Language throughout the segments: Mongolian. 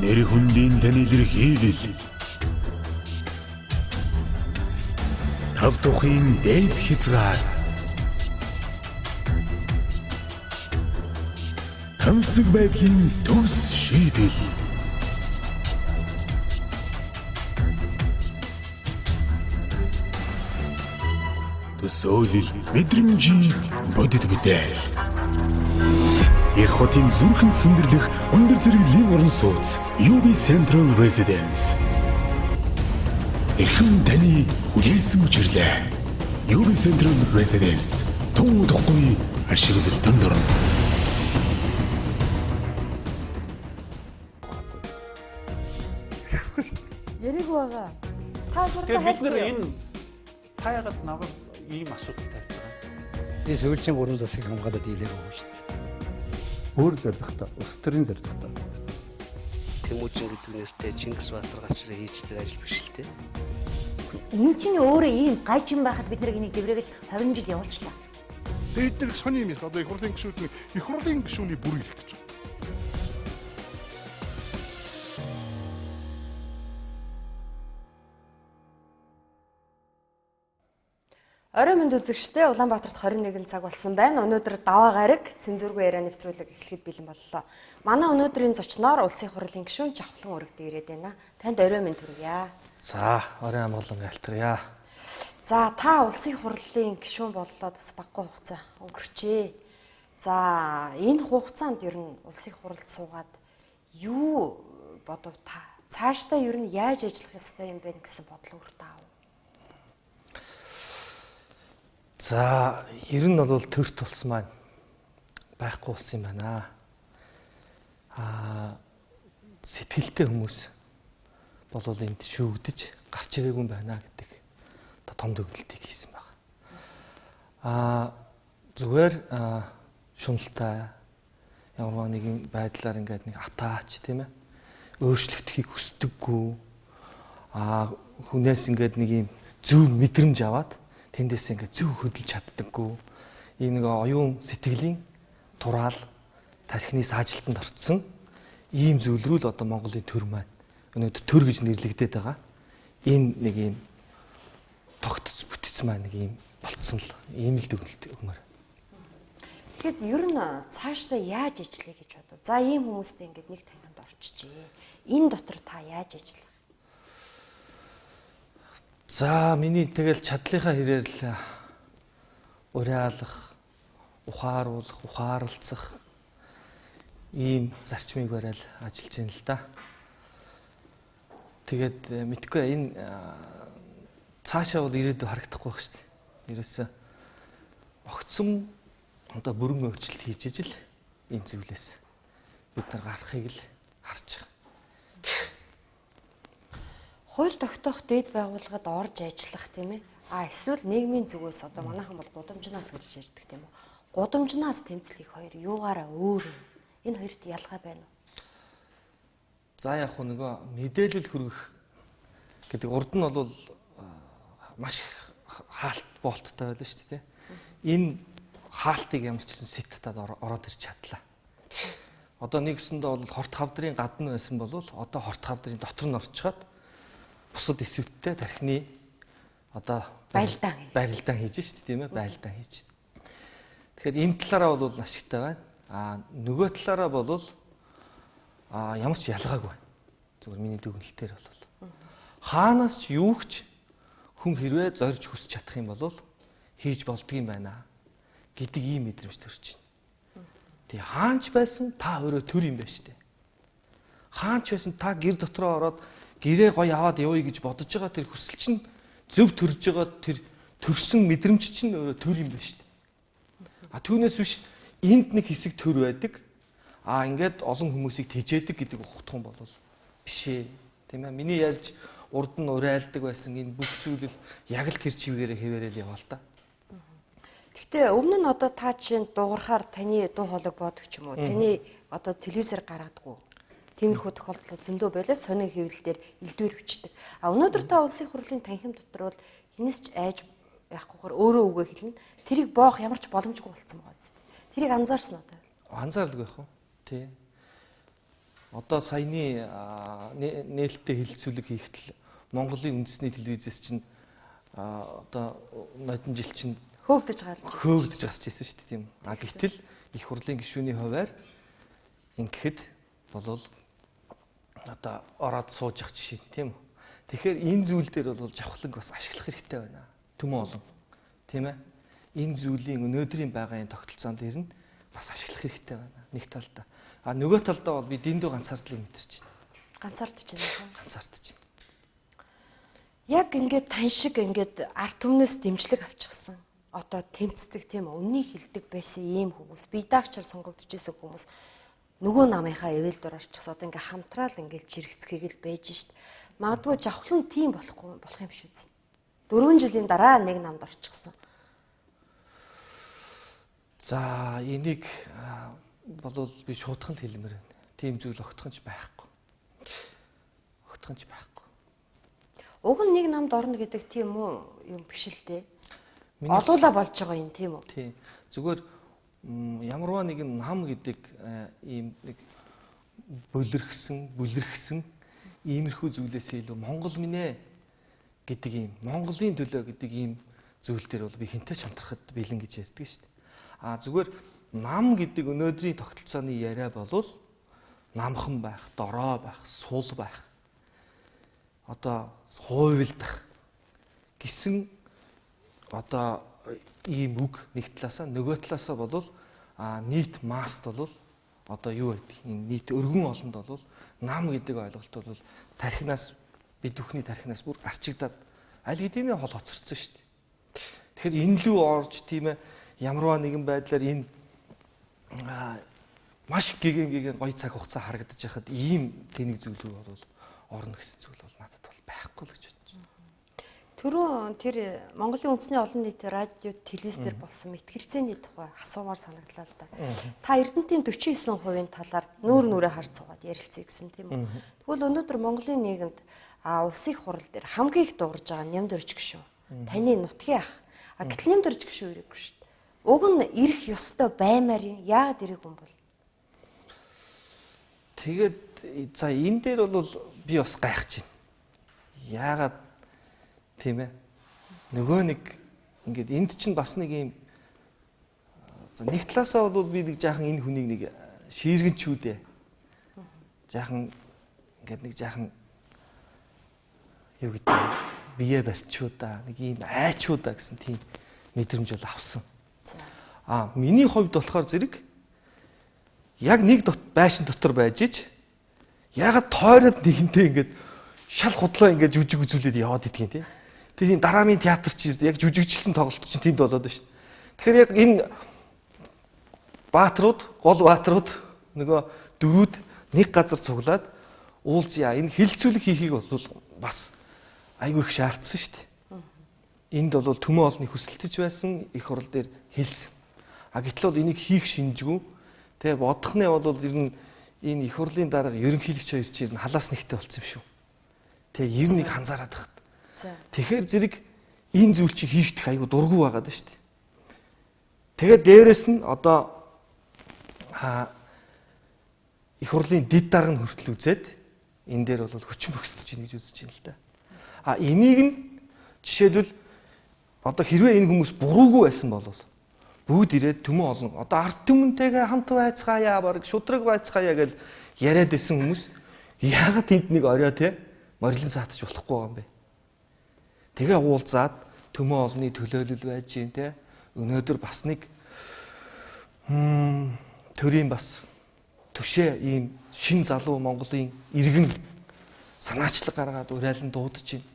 нэр хүндийн тань илэрхийлэл. Тав тухын дээд хязгаар. Тансаг байдлын төгс шийдэл. Төсөөлөл мэдрэмжийн бодит бүтээл. Их хотын зүрхэнд цэндэрлэх өндөр зэрэглэлийн орон сууц UB Central Residence. Эрхэм таны хүлээсэн учирлээ. UB Central Residence тун удахгүй ашиглалтанд орно. Яриг байгаа. Та тэгэхээр бид нэр энэ таягаад наваг ийм асуудал тавьж байгаа. Би сүүлчийн 3 засгийг хамгаалаад дийлээ өгөө шүү дээ. Өөр зоригтой, улс төрийн зоригтой. Тэмүүжин гэдэг нэртэй Чингис Баатар гачраа хийждэг ажил биш л дээ. Энэ чинь өөрөө ийм гайчин байхад бид нэг дэврээгээд 20 жил явуулчлаа. Бид нар сони юм их одоо их хурлын гишүүний бүр ирэх гэж байна. Орой мэнд үзэгчдээ Улаанбаатарт 21 цаг болсон байна. Өнөөдөр даваа гараг цензургүй яриа нэвтрүүлэг эхлэхэд бэлэн боллоо. Манай өнөөдрийн зочноор улсын хурлын гишүүн Жавхлан өргөдөө ирээд байна. Танд орой мэнд хүргье. За, орой амгалан айлтгая. За, та улсын хурлын гишүүн боллоо бас баггүй хугацаа өнгөрчээ. За, энэ хугацаанд ер нь улсын хурлд суугаад юу бодов та? Цаашдаа ер нь яаж ажиллах ёстой юм бэ гэсэн бодол өртөө ав. За, ер нь бол төрт улс маань байхгүй улс юм байна. Сэтгэлтэй хүмүүс бол энд шүүгдэж гарч ирээгүй юм байна гэдэг том дүгнэлтийг хийсэн байна. Зүгээр шуналтай ямар нэгэн байдлаар ингээд нэг атаач тийм ээ өөрчлөгдөхийг хүсдэггүй. Хүнээс ингээд нэг юм зөв мэдрэмж аваад тэндээс ингээд зөв хөдөлж чаддаггүй. Ийм нэг оюун сэтгэлийн тураал тархины саажилтанд орцсон ийм зүйл рүү л одоо Монголын төр маань өнөөдөр төр гэж нэрлэгдээд байгаа. Энэ нэг ийм тогтц бүтц маань нэг ийм болцсон л ийм л дүгнэлт өгмөр. Тэгэхэд ер нь цаашдаа яаж ажиллая гэж бодов. За ийм хүмүүстэй ингээд нэг танхимд орчижээ. Энэ дотор та яаж ажиллах? За миний тэгэл чадлынхаа хэрээр л уриалах, ухааруулах, ухаарлцах ийм зарчмыг барайл ажиллаж байна л да. Тэгээд мэдгүй энэ цаашаа бол ирээдүй харагдахгүй байх шүү дээ. Ерөөсөө огцом одоо бүрэн өөрчлөлт хийж ижил энэ зүйлээс бид нар гарахыг л харж байгаа. Хууль тогтоох дээд байгууллагад орж ажиллах тийм ээ. Эсвэл нийгмийн зүгээс одоо манайхан бол гудамжнаас гэж ярьдаг тийм үү. Гудамжнаас тэмцлэх хоёр юугаараа өөр юм. Энэ хоёрт ялгаа байна уу? За яг хөө нөгөө мэдээлэл хүргэх гэдэг урд нь бол маш их хаалт болттой байлаа шүү дээ. Энэ хаалтыг ямар ч гэсэн сэт татаад ороод ирч чадлаа. Одоо нэгсэндээ бол хорт хавдрын гадна байсан бол одоо хорт хавдрын дотор нь орчход бусад эсвэттэй тархины одоо байралдаан хийж шүү дээ тийм ээ байралдаан хийж. Тэгэхээр энэ талаараа бол ашигтай байна. Нөгөө талаараа бол ямар ч ялгаагүй байна. Зүгээр миний дүгнэлтээр бол хаанаас ч юу ч хүн хэрвээ зорж хүсч чадах юм бол хийж болдгийм байна гэдэг ийм мэдрэмж төрж байна. Тэгээ хаанч байсан та өөрөө төр юм байна шүү дээ. Хаанч байсан та гэр дотроо ороод гэрээ гоё аваад явъя гэж бодож байгаа тэр хүсэл чинь зөв төрж байгаа тэр төрсөн мэдрэмж чинь өөрөө төр юм байна шүү дээ. Түүнээс биш энд нэг хэсэг төр байдаг. Ингээд олон хүмүүсийг тэжээдэг гэдэг ухах юм бол биш ээ. Тийм ээ. Миний ярьж урд нь уриалдаг байсан энэ бүх зүйл л яг л тэр чивгээрээ хэвээрэл яваа л та. Гэхдээ өмнө нь одоо та чинь дуурахаар таны дуу хоолойг боодог ч юм уу. Таны одоо телевизээр гаргадаггүй. Тиймэрхүү тохиолдол зөндөө байлаа сонин хэвлэлээр элдвэр бичдэг. Өнөөдөр та улсын хурлын танхим дотор бол хинээс ч айж яахгүйгээр өөрөө үгээ хэлнэ. Тэрийг боох ямар ч боломжгүй болцсон байгаа зү. Тэрийг анзаарсан уу та? Анзаардаг байх уу? Тий. одоо саяны нээлттэй хэлэлцүүлэг хийхдээ Монголын үндэсний телевизээс чинь одоо нодон жил чинь хөөгдөж гарч ирсэн шүү дээ тийм. Гэтэл их хурлын гишүүний хувьар ингэхэд болвол одоо ороод сууж явах жишээ тийм үү. Тэгэхээр энэ зүйл дээр бол жавхланг бас ашиглах хэрэгтэй байна. Түмэн олон. Тийм ээ. Энэ зүйлийн өнөөдрийн байгалийн тогтолцоон дээр нь бас ашиглах хэрэгтэй байна. Нэг талдаа. Нөгөө талдаа бол би дэндүү ганцаардлыг мэдэрч байна. Ганцаардж байна. Ганцаардж байна. Яг ингээд тань шиг ингээд ард түмнээс дэмжлэг авчихсан. Одоо тэнцдэг тийм үннийг хилдэг байсан ийм хүмүүс, бие даагчаар сонгогдож исэн хүмүүс нөгөө намынхаа эвэл дор орчихсон. Одоо ингээд хамтраал ингээд жирэгцгийг л байж шít. Магадгүй жавхлан тийм болох юм шүү дээ. 4 жилийн дараа нэг намд орчихсон. За энийг болвол би шуудхан л хэлмээр байна. Тийм зүйл огтхонч байхгүй. Огтхонч байхгүй. Уг нь нэг намд орно гэдэг тийм үү юм биш л дээ. Олуула болж байгаа юм тийм үү? Тийм. Зүгээр ямарваа нэгэн нам гэдэг ийм нэг бүлэрхсэн иймэрхүү зүйлээс илүү Монгол минь гэдэг ийм Монголын төлөө гэдэг ийм зүйл дээр бол би хинтэй хамтрахад бэлэн гэж ярьдаг шүү дээ. Зүгээр нам гэдэг өнөөдрийн тогтолцооны яриа болвол намхан байх, дорой байх, сул байх. Одоо хуйлдах гэсэн одоо ийм үг нэг талаасаа нөгөө талаасаа болвол нийт масст болвол одоо юу гэдэг энэ нийт өргөн олонд болвол нам гэдэг ойлголт бол тархинаас бид бүхний тархинаас бүр арчигдаад аль хэдийн хол хоцорсон шүү дээ. Тэгэхээр энэ лүү орж тийм ээ ямарваа нэгэн байдлаар энэ маш гэгэн гоё цаг хугацаа харагдаж яхад ийм тэнэг зүйлүүд бол орно гэсэн зүйл бол надад бол байхгүй л гэж бодож байна. Түрүү тэр Монголын үндэсний олон нийтийн радио, телевизээр болсон мэтгэлцээний тухай асуумаар санагдлаа л да. Та Эрдэнэтийн 49% талаар нүрээ харж суугаад ярилцъя гэсэн тийм үү. Тэгвэл өнөөдөр Монголын нийгэмд улсын хурал дээр хамгийн их дуурж байгаа Нямд Орж гишүүн. Таны нутгийн ах. Гэтэл Нямд Орж гишүүн ирээгүй шүү дээ. Уг нь ирэх ёстой баймаар юм. Яагаад ирээгүй юм бол? Тэгээд за энэ дээр бол би бас гайхаж байна. Яагаад тийм ээ. Нөгөө нэг ингээд энд чинь бас нэг юм за нэг талаасаа бол би нэг жаахан энэ хүнийг нэг шииргэнчүүдээ. Жаахан ингээд нэг жаахан юу гэдэг бие барьчуудаа нэг юм айчуудаа гэсэн тийм мэдрэмж бол авсан. Миний хувьд болохоор зэрэг яг нэг байшин дотор байж ич ягаад тойроод нэгэнтэй ингээд шал худлаа ингээд жүжиг үзүүлээд яваад идэгин тийм. Тэгээд энэ дараамын театр чи яг жүжигчсэн тоглолт чинь тэнд болоод байна шүү дээ. Тэгэхээр яг энэ гол баатрууд нөгөө дөрүүд нэг газар цуглаад уулзъя. Энэ хилцүүлэг хийхийг бол бас айгүй их шаардсан шүү дээ. Энд бол төмөн олны хүсэлтэж байсан их хурал дээр хэлсэн. Гэтэл бол энийг хийх шинжгүй. Тэгээ бодохны бол ер нь энэ их хурлын дарга ерөнхийлөгч хоёр чинь халаас нэгтэй болсон юм шүү. Тэгээ ер нь нэг ханзаараад багт. Тэгэхээр зэрэг энэ зүйл чи хийхдэх айгүй дургүй байгаад байна шүү дээ. Тэгээд дээрэс нь одоо их хурлын дэд дарга нь хүртэл үзээд энэ дээр бол хүчин бөхсдөж ийн гэж үзэж байна л да. Энийг нь жишээлбэл одоо хэрвээ энэ хүмүүс буруугүй байсан бол бүгд ирээд төмөн олон одоо ард түмэнтэйгээ хамт байцгаая баг шудраг байцгаая гэж яриад исэн хүмүүс яагаад тэнд нэг орой те морилон саатаж болохгүй байгаа юм бэ? Тэгээ уулзаад төмөн олонний төлөөлөл байж гин те өнөөдөр бас нэг төрийн бас түшээ ийм шин залуу Монголын иргэн санаачлаг гаргаад урайлан дуудаж байна.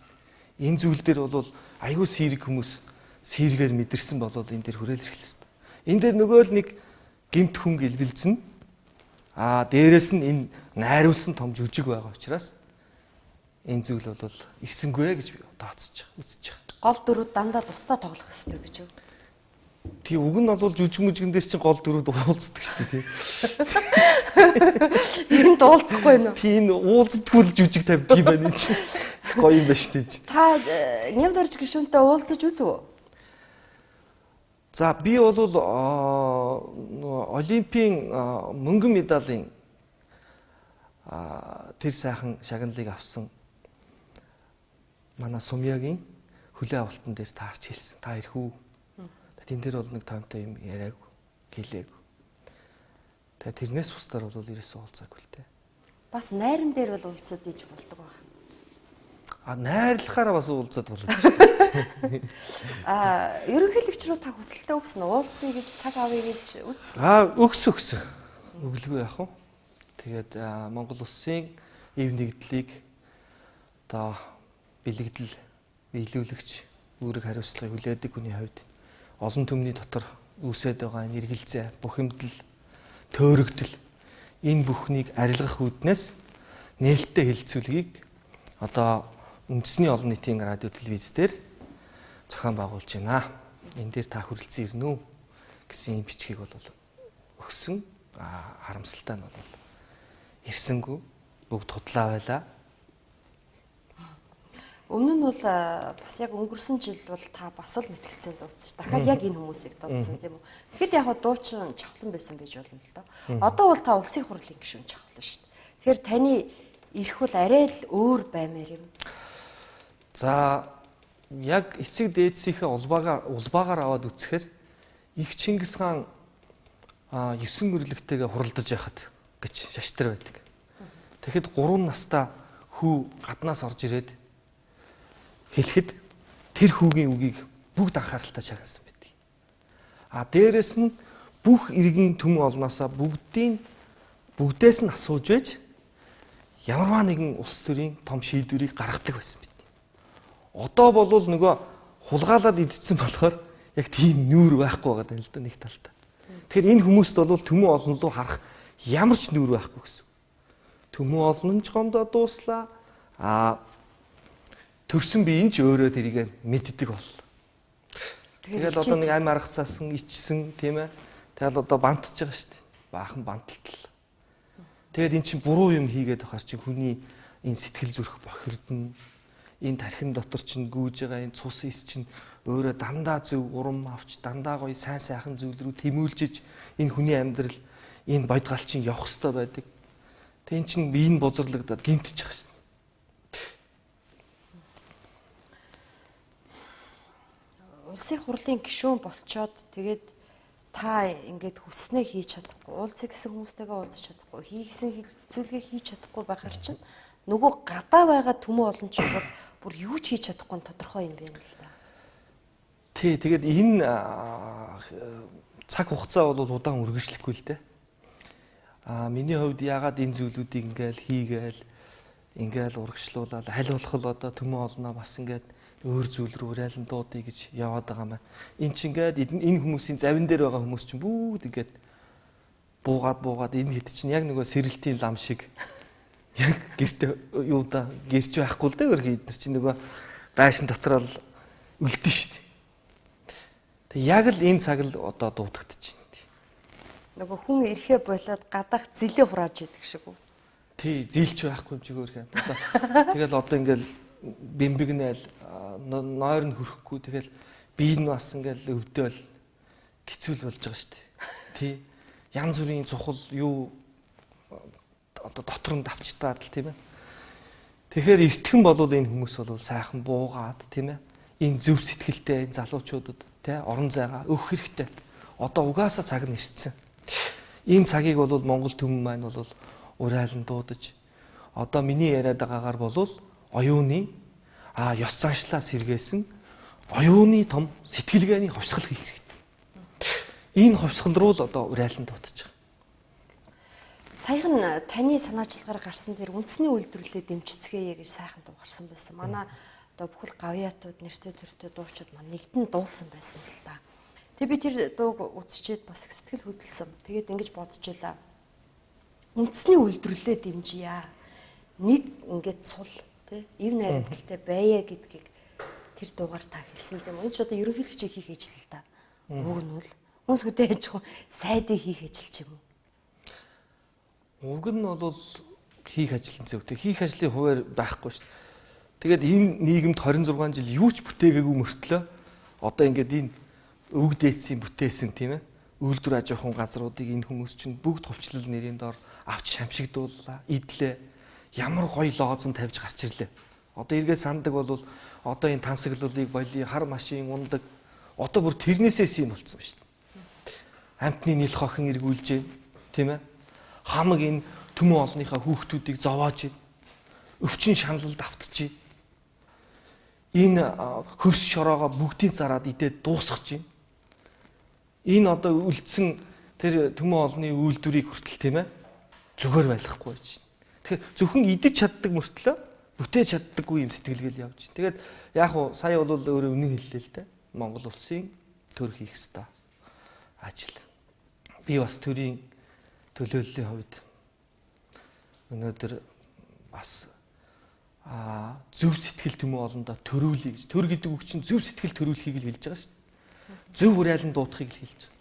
Энэ зүйл дээр бол аюу сэрэг хүмүүс сэргээр мэдэрсэн болоод энэ дээр хүрээл эхэлсэн. Энэ дээр нөгөө л нэг гэмт хүн гэлбэлзэн. Дээрээс нь энэ найруулсан том жүжиг байгаа учраас энэ зүйл бол ирсэнгүй гэж би тооцож байгаа, үзэж байгаа. Гол дөрүүд дандаа тусдаа тоглох хэрэгтэй гэж юу? Тэгээ үг нь бол жүжиг мүжигэн дээр чинь гол дөрүүд уулздаг шүү дээ, тийм. Энд уулзахгүй нөө. Тийм уулздаггүй л жүжиг тавьдаг юм байна энэ чинь. Гоё юм байна шүү дээ. Та Нямд Орж гишүүнтэй уулзаж үзв үү? За би бол Олимпийн мөнгөн медалийн тэр сайхан шагналыг авсан манай Сумьягийн хүлээ авалтан дээр таарч хэлсэн. Та ирэх үү? Тэн дээр бол нэг томтой юм яриаггүй, гэлээгүй. Тэгээ тэрнээс бусдаар бол ерөөсөө уулзаагүй л дээ. Бас найран дээр бол уулзаад иж болдог байна. Найрлахаараа бас уулзаад болдог. Ерөнхийлөгч рүү та хүсэлтэй өгсөн уулзъя гэж цаг авъя гэж үзсэн. Өгсөн. Өглөө яах вэ? Тэгээд Монгол улсын ив нэгдлийг одоо бэлэгдэл биелүүлэгч үүрэг хариуцлагыг хүлээдэг хүний хувьд олон түмний дотор үүсээд байгаа энэ эргэлзээ, бухимдал, төөрөгдөл энэ бүхнийг арилгах үүднээс нээлттэй хэлэлцүүлгийг одоо үндэсний олон нийтийн радио телевиз дээр зохион байгуулж байна. Энэ дээр та хүрэлцэн ирнэ үү гэсэн бичгийг бол өгсөн. Харамсалтай нь бол ирсэнгүй бүгд худлаа байлаа. Өмнө нь бол бас яг өнгөрсөн жил бол та бас л мэтгэлцээнд дуудсан. Дахиад яг энэ хүмүүсийг дуудсан тийм үү. Тэгэхэд яг дуучин чавхлан байсан байж болно л доо. Одоо бол та улсын хурлын гишүүн чавхлан шүү дээ. Тэгэхээр таны ирэх бол арай л өөр баймаар юм. За яг эцэг дээдсийнхээ улбаагаар аваад үцхээр их Чингис хаан 9 өрлөгтэйгээ хуралдаж яхад гэж шаштар байдаг. Тэгэхэд 3 настай хүү гаднаас орж ирээд хэлэхэд тэр хүүгийн үгийг бүгд анхааралтай чагнасан байдаг. Дээрэс нь бүх иргэн түмэн олноосоо бүгдээс нь асууж байж ямарваа нэгэн улс төрийн том шийдвэрийг гаргадаг байсан бид. Одоо бол нөгөө хулгаалаад идсэн болохоор яг тийм нүүр байхгүй байгаа юм л да нэг талдаа. Тэгэхээр энэ хүмүүст бол түмэн олон руу харах ямар ч нүүр байхгүй гэсэн. Түмэн олон ч гомдоо дууслаа. Төрсөн биеийн ч өөрөө тэрийг мэддэг боллоо. Тэгэл одоо нэг амь аргацаасан, ичсэн тийм ээ. Тэгэл одоо бантж байгаа шүү дээ. Баахан банталтал. Тэгэд эн чинь буруу юм хийгээд байхаар чинь хүний энэ сэтгэл зүрх бохирдно. Энэ тархин дотор чинь гүйж байгаа энэ цус ис чинь өөрөө дандаа зөв урам авч дандаа гоё сайн сайхан зүйл рүү тэмүүлжиж энэ хүний амьдрал энэ бодгал чинь явах хэрэгтэй байдаг. Тэг эн чинь биеийн бузарлагдаад гэмтэж байгаа шүү. Улсын хурлын гишүүн болчоод тэгээд та ингээд хүснээ хийж чадахгүй, уулзах гэсэн хүмүүстэйгээ уулзах чадахгүй, хийгсэн зүйлгээ хийж чадахгүй байхаар чинь нөгөө гадаа байгаа түмэн олон ч бол бүр юу ч хийж чадахгүй тодорхой юм байна л да. Тий, тэгээд энэ цаг хугацаа бол удаан үргэлжлэхгүй л дээ. Миний хувьд яагаад энэ зүйлүүдийг ингээл урагшлуулаад аль болох л одоо түмэн олноо бас ингээд өөр зүйл рүү урайлан дуудъя гэж яваад байгаа маа. Энд чинь ингээд энэ хүмүүсийн завин дээр байгаа хүмүүс чинь бүгд ингээд буугаад энэ хэд чинь яг нөгөө сэрэлтийн лам шиг яг гэртээ юуда гэрч байхгүй л дээ өөр хэд чинь нөгөө байшин дотор л үлдэн шүү дээ. Тэг яг л энэ цаг л одоо дуудагдаж байна. Нөгөө хүн ирэхээ болоод гадаах зилээ хурааж идэг шиг үү? Тий, зилч байхгүй юм чи өөр юм. Тэгэл одоо ингээл бэмбигнэл нойр нь хөрөхгүй тэгэл бие нь бас ингээл өвдөөл хэцүүл болж байгаа шүү дээ. Тий. Янз бүрийн цухал юу одоо дотор нь давчтаад л тийм ээ. Тэгэхээр эртхэн болвол энэ хүмүүс бол сайхан буугаад тийм ээ. Энэ зөв сэтгэлтэй энэ залуучуудад тий орон зайгаа өгөх хэрэгтэй. Одоо угаасаа цаг нь ирсэн. Энэ цагийг бол Монгол түмэн маань бол урайлан дуудаж одоо миний яриад байгаагаар бол оюуны ёс заншлаа сэргээсэн оюуны том сэтгэлгээний ховсгол хийх хэрэгтэй. Энэ ховсгол руу л одоо урайлан дуудаж байгаа. Саяхан таны санаачилгаар гарсан тэр үндэсний үйлдвэрлэлээ дэмжицгээе гэж сайхан дуу гарсан байсан. Манай одоо бүхэл гавьяатууд нэртэй төртөө дуучид маань нэгдэн дуулсан байсан л да. Тэг би тэр дууг үзчихэд бас их сэтгэл хөдлөсөн. Тэгээд ингэж бодож байлаа. Үндэсний үйлдвэрлэлээ дэмжийе. Нэг ингээд сул тий ив найрамдалтай байя гэдгийг тэр дуугаар та хэлсэн юм. Энэ ч одоо ерөнхийлөгчийг хийх ажил л да. Уг нь бол хүнс хөдөө аж ахуй сайдыг хийх ажил ч юм уу. Уг нь бол хийх ажил нь зөв. Хийх ажлын хуваар байхгүй шүү дээ. Тэгээд энэ нийгэмд 26 жил юу ч бүтээгээгүй мөртлөө одоо ингээд энэ өг дээдсийн бүтээсэн тийм ээ үйлдвэр аж ахуйн газруудыг энэ хүмүүс чинь бүгд хувьчлал нэрийн доор авч шамшигдууллаа, идлээ. Ямар гоё лооцон тавьж гарч ирлээ. Одоо эргээ сандаг бол одоо энэ тансаглалыг болий, хар машин ундаг. Одоо бүр тэрнээсээс юм болцсон шүү дээ. Амтны нийл хохин эргүүлж гин, тийм ээ? Хамаг энэ төмөн олныхаа хүүхдүүдийг зовоож гин. Өвчин шаналлд автж гин. Энэ хөрс шороогоо бүгдийг зараад идээд дуусгаж гин. Энэ одоо үлдсэн тэр төмөн олны үйлдвэрийг хүртэл тийм ээ зүгээр байлгахгүй байж шин. Тэгэхээр зөвхөн идэж чаддаг мөртлөө бүтээж чаддаггүй юм сэтгэлгээл явж шин. Тэгээд яг уу сая бол өөрөө үнэн хэллээ л дээ. Монгол улсын төр хийх ёстой ажил. Би бас төрийн төлөөллийн хувьд өнөөдөр бас зөв сэтгэл төмөн олондоо төрүүлье гэж. Төр гэдэг үг чинь зөв сэтгэл төрүүлэхийг л хэлж байгаа шүү дээ. Зөв урайлан дуудахыг л хэлж байгаа.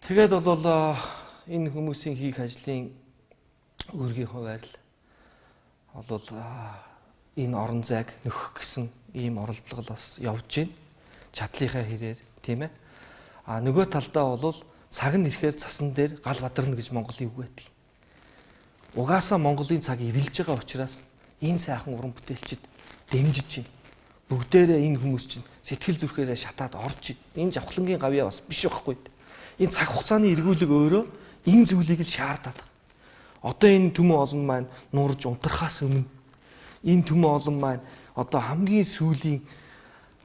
Тэгээд бол энэ хүмүүсийн хийх ажлын үүргийн хуваар л бол энэ орон зайг нөхөх гэсэн ийм оролдлого бас явж байна. Чадлынхаа хэрээр тийм ээ. Нөгөө талдаа бол цаг нь ирэхээр цасан дээр гал бадарна гэж Монголын үг байдаг. Угаасаа Монголын цаг эвэлж байгаа учраас энэ сайхан уран бүтээлчид дэмжиж байна. Бүгдээрээ энэ хүмүүс чинь сэтгэл зүрхээрээ шатаад орж байна. Энэ жавхлангийн гавьяа бас биш байхгүй. Энэ цаг хугацааны эргүүлэг өөрөө энэ зүйлийг л шаардаад байна. Одоо энэ төмөн олон маань нуурж унтрахаас өмнө энэ төмөн олон маань одоо хамгийн сүүлийн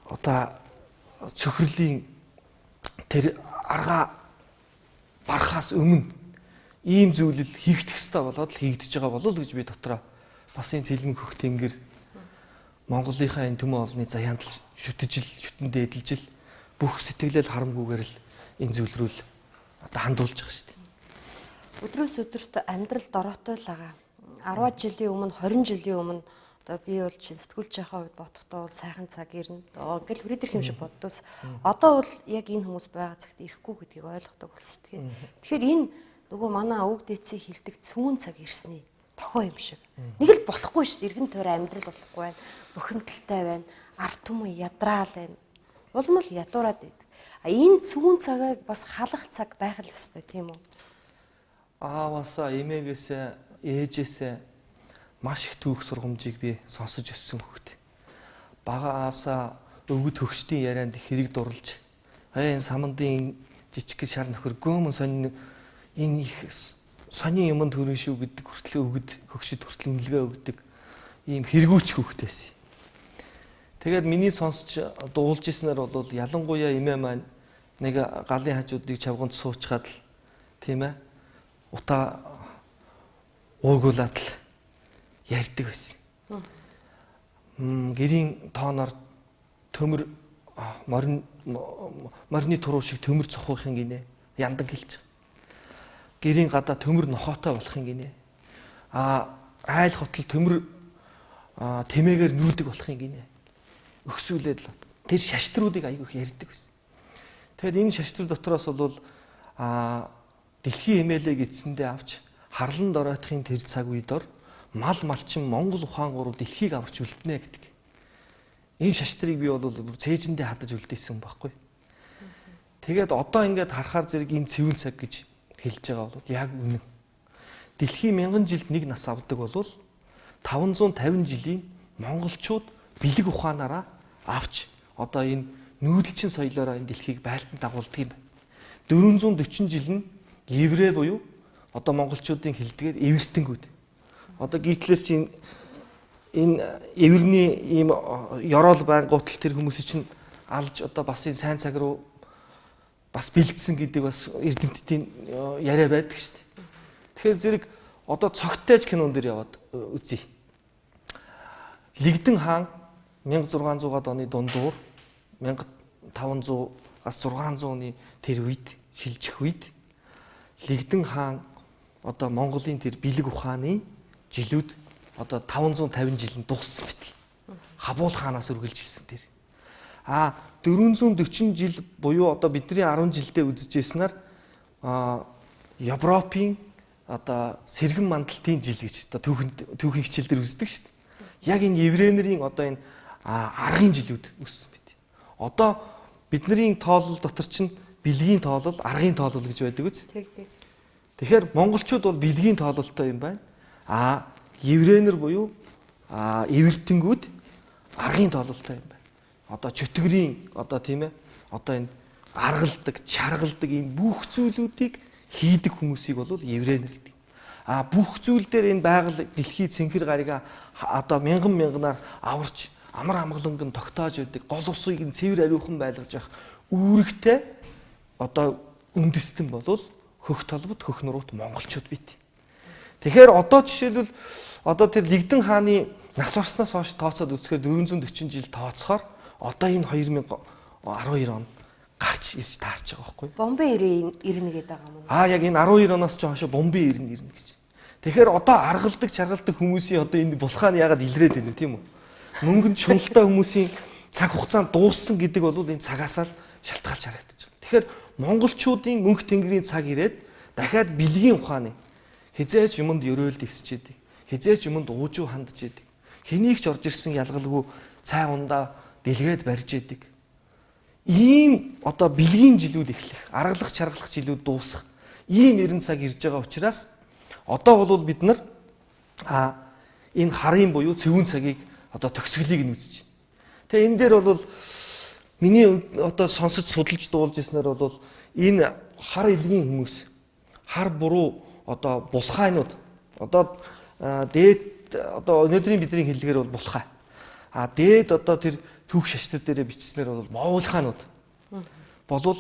одоо цөхрөлийн тэр арга барахаас өмнө ийм зүйлэл хийгдэх ёстой болоод л хийгдэж байгаа болов уу гэж би дотроо бас энэ цэлмэг хөх тэнгэр Монголынхаа энэ төмөн олонны заяандал шүтэндээ эдэлжил бүх сэтгэлэл харамгүйгээр л энэ зүйл рүү л одоо хандуулж байгаа шүү дээ. Өдрөөс өдөрт амьдралд ороотой л байгаа. 10 жилийн өмнө 20 жилийн өмнө одоо би бол чин сэтгүүлч яхаа үед бодохдоо бол сайхан цаг ирнэ. Ингээл хүрээдэрх юм шиг боддоос одоо бол яг энэ хүмүүс байгаа цагт ирэхгүй гэдгийг ойлгодог болсон. Тэгэхээр энэ нөгөө манай өвөг дээдсийн хилдэг цүүн цаг ирсний тохоо юм шиг. Нэг л болохгүй шүү дээ. Иргэн тойрон амьдрал болохгүй байна. Бухимдалтай байна. Ард түмэн ядраал байна. Улмал ядуураад байдаг. Энэ цүүн цагийг бас халах цаг байх л ёстой тийм үү? Ааваасаа, эмээгээсээ, ээжээсээ маш их түүх сургамжийг би сонсож өссөн хөхт. Багаасаа өвгөд хөгчдийн ярианд их хэрэг дурлж, энэ самандын жижиг шар нөхөр гөөмөн сонин энэ их сонин юмд төрөн шүү гэдэг хүртэл өвгөд хөгшөд хүртэл үнэлгээ өгдөг ийм хэрэгүүч хөхтэйсэн. Тэгээд миний сонсч дуулж ирснээр бол ялангуяа эмээ маань нэг галын хажуудыг чавганд суучгаад л тийм ээ утаа уугуулаад л ярьдаг байсан. Гэрийн тооноор төмөр морины туруу шиг төмөр цохохын гинэ яндан хэлж. Гэрийн гадаа төмөр нохоотой болохын гинэ. Айл хотол төмөр тэмээгээр нүүдэг болохын гинэ. Өгсүүлээд л тэр шаштруудыг аягүй их ярьдаг байсан. Тэгэд энэ шаштрын дотроос бол дэлхийн эмээлэг эцсэндээ авч харлан доройтхын тэр цаг үедор мал малчин Монгол ухаан гурав дэлхийг аварч үлднэ гэдэг. Энэ шаштрыг би бол цээжиндээ хадаж үлдээсэн байхгүй. Тэгээд одоо ингээд харахаар зэрэг энэ цэвэн цаг гэж хэлж байгаа бол яг үнэн. Дэлхийн 1000 жилд нэг нас авдаг бол 550 жилийн монголчууд бэлэг ухаанаараа авч одоо энэ нүүдэлчин соёлоороо энэ дэлхийг байлдан дагуулдаг юм байна. 440 жил нь еврей буюу одоо монголчуудын хэлдгээр эвертэнгүүд. Одоо гитлээс чинь энэ эвэрний ийм ёроол байнгутал тэр хүмүүсийг чинь алж одоо бас энэ сайн цаг руу бас бэлдсэн гэдэг бас эрдэмтдийн яриа байдаг шүү дээ. Тэгэхээр зэрэг одоо цогтойж кинон дээр яваад үзье. Лигдэн хаан 1600-аад оны дундуур 1500-аас 600-ны тэр үед шилжих үед Лигдэн хаан одоо Монголын тэр бэлэг ухааны жилүүд одоо 550 жил нь дууссан бит. Хабуул хаанаас үргэлжилсэн тэр. 440 жил буюу одоо бидний 10 жилдээ үзэжсэнээр Европын одоо сэргэн мандалтын жил гэж одоо түүхийн хичээлдэр үздэг шүү дээ. Яг энэ еврейнэрийн одоо энэ аргын жилүүд үссэн бит. Одоо бидний тоолол дотор чинь бэлгийн тоолол, аргын тоолол гэж байдаг үз. Тэг. Тэгэхээр монголчууд бол бэлгийн тоололтой юм байна. Еврейнэр буюу эвэртэнгүүд аргын тоололтой юм байна. Одоо чөтгөрийн тийм ээ энэ аргалдаг, чаргалдаг энэ бүх зүйлүүдийг хийдэг хүмүүсийг бол еврейнэр гэдэг. Бүх зүйл дээр энэ байгаль дэлхийд цэнхэр гарига мянган-мянганаар аварч амар амгаланган тогтоож байдаг. Гол усыг нь цэвэр ариухан байлгаж явах үүрэгтэй үндэстэн бол хөх толбот, хөх нуруут монголчууд бит. Тэгэхээр жишээлбэл тэр Лэгдэн хааны нас барснаас хойш тооцоод үзэхээр 440 жил тооцохоор энэ 2012 он гарч ирж таарч байгаа байхгүй. Бомбей 91 гэдэг байгаа юм уу? Яг энэ 12 оноос ч хойш бомбей 90 гэж. Тэгэхээр аргалдаг, чаргалдаг хүмүүсийн энэ булхааны ягаад илрээд байна вэ, тийм үү? Мөнгөнд шуналтай хүмүүсийн цаг хугацаанд дууссан гэдэг бол энэ цагаас л шалтгаалж харагдаж байгаа. Тэгэхээр монголчуудын мөнх тэнгэрийн цаг ирээд дахиад бэлгийн ухааны хизээч юмд өрөөл дэвсэж идэг. Хизээч юмд уужуу хандж идэг. Хэнийг ч орж ирсэн ялгалгүй цай ундаа дэлгээд барьж идэг. Ийм бэлгийн жилүүд эхлэх, аргалах, чаргалах жилүүд дуусах. Ийм эрен цаг ирж байгаа учраас бол бид нар энэ харын буюу цэвүүн цагийг төгсгөлийг нь үзэж байна. Тэгээ энэ дээр бол миний сонсож судалж дуулж ирснээр бол энэ хар илгийн хүмүүс, хар буруу булхайнууд дээд өнөөдрийн бидний хэллэгээр бол булхай. Дээд тэр түүх шашнар дээрээ бичснээр бол боовулхаанууд болвол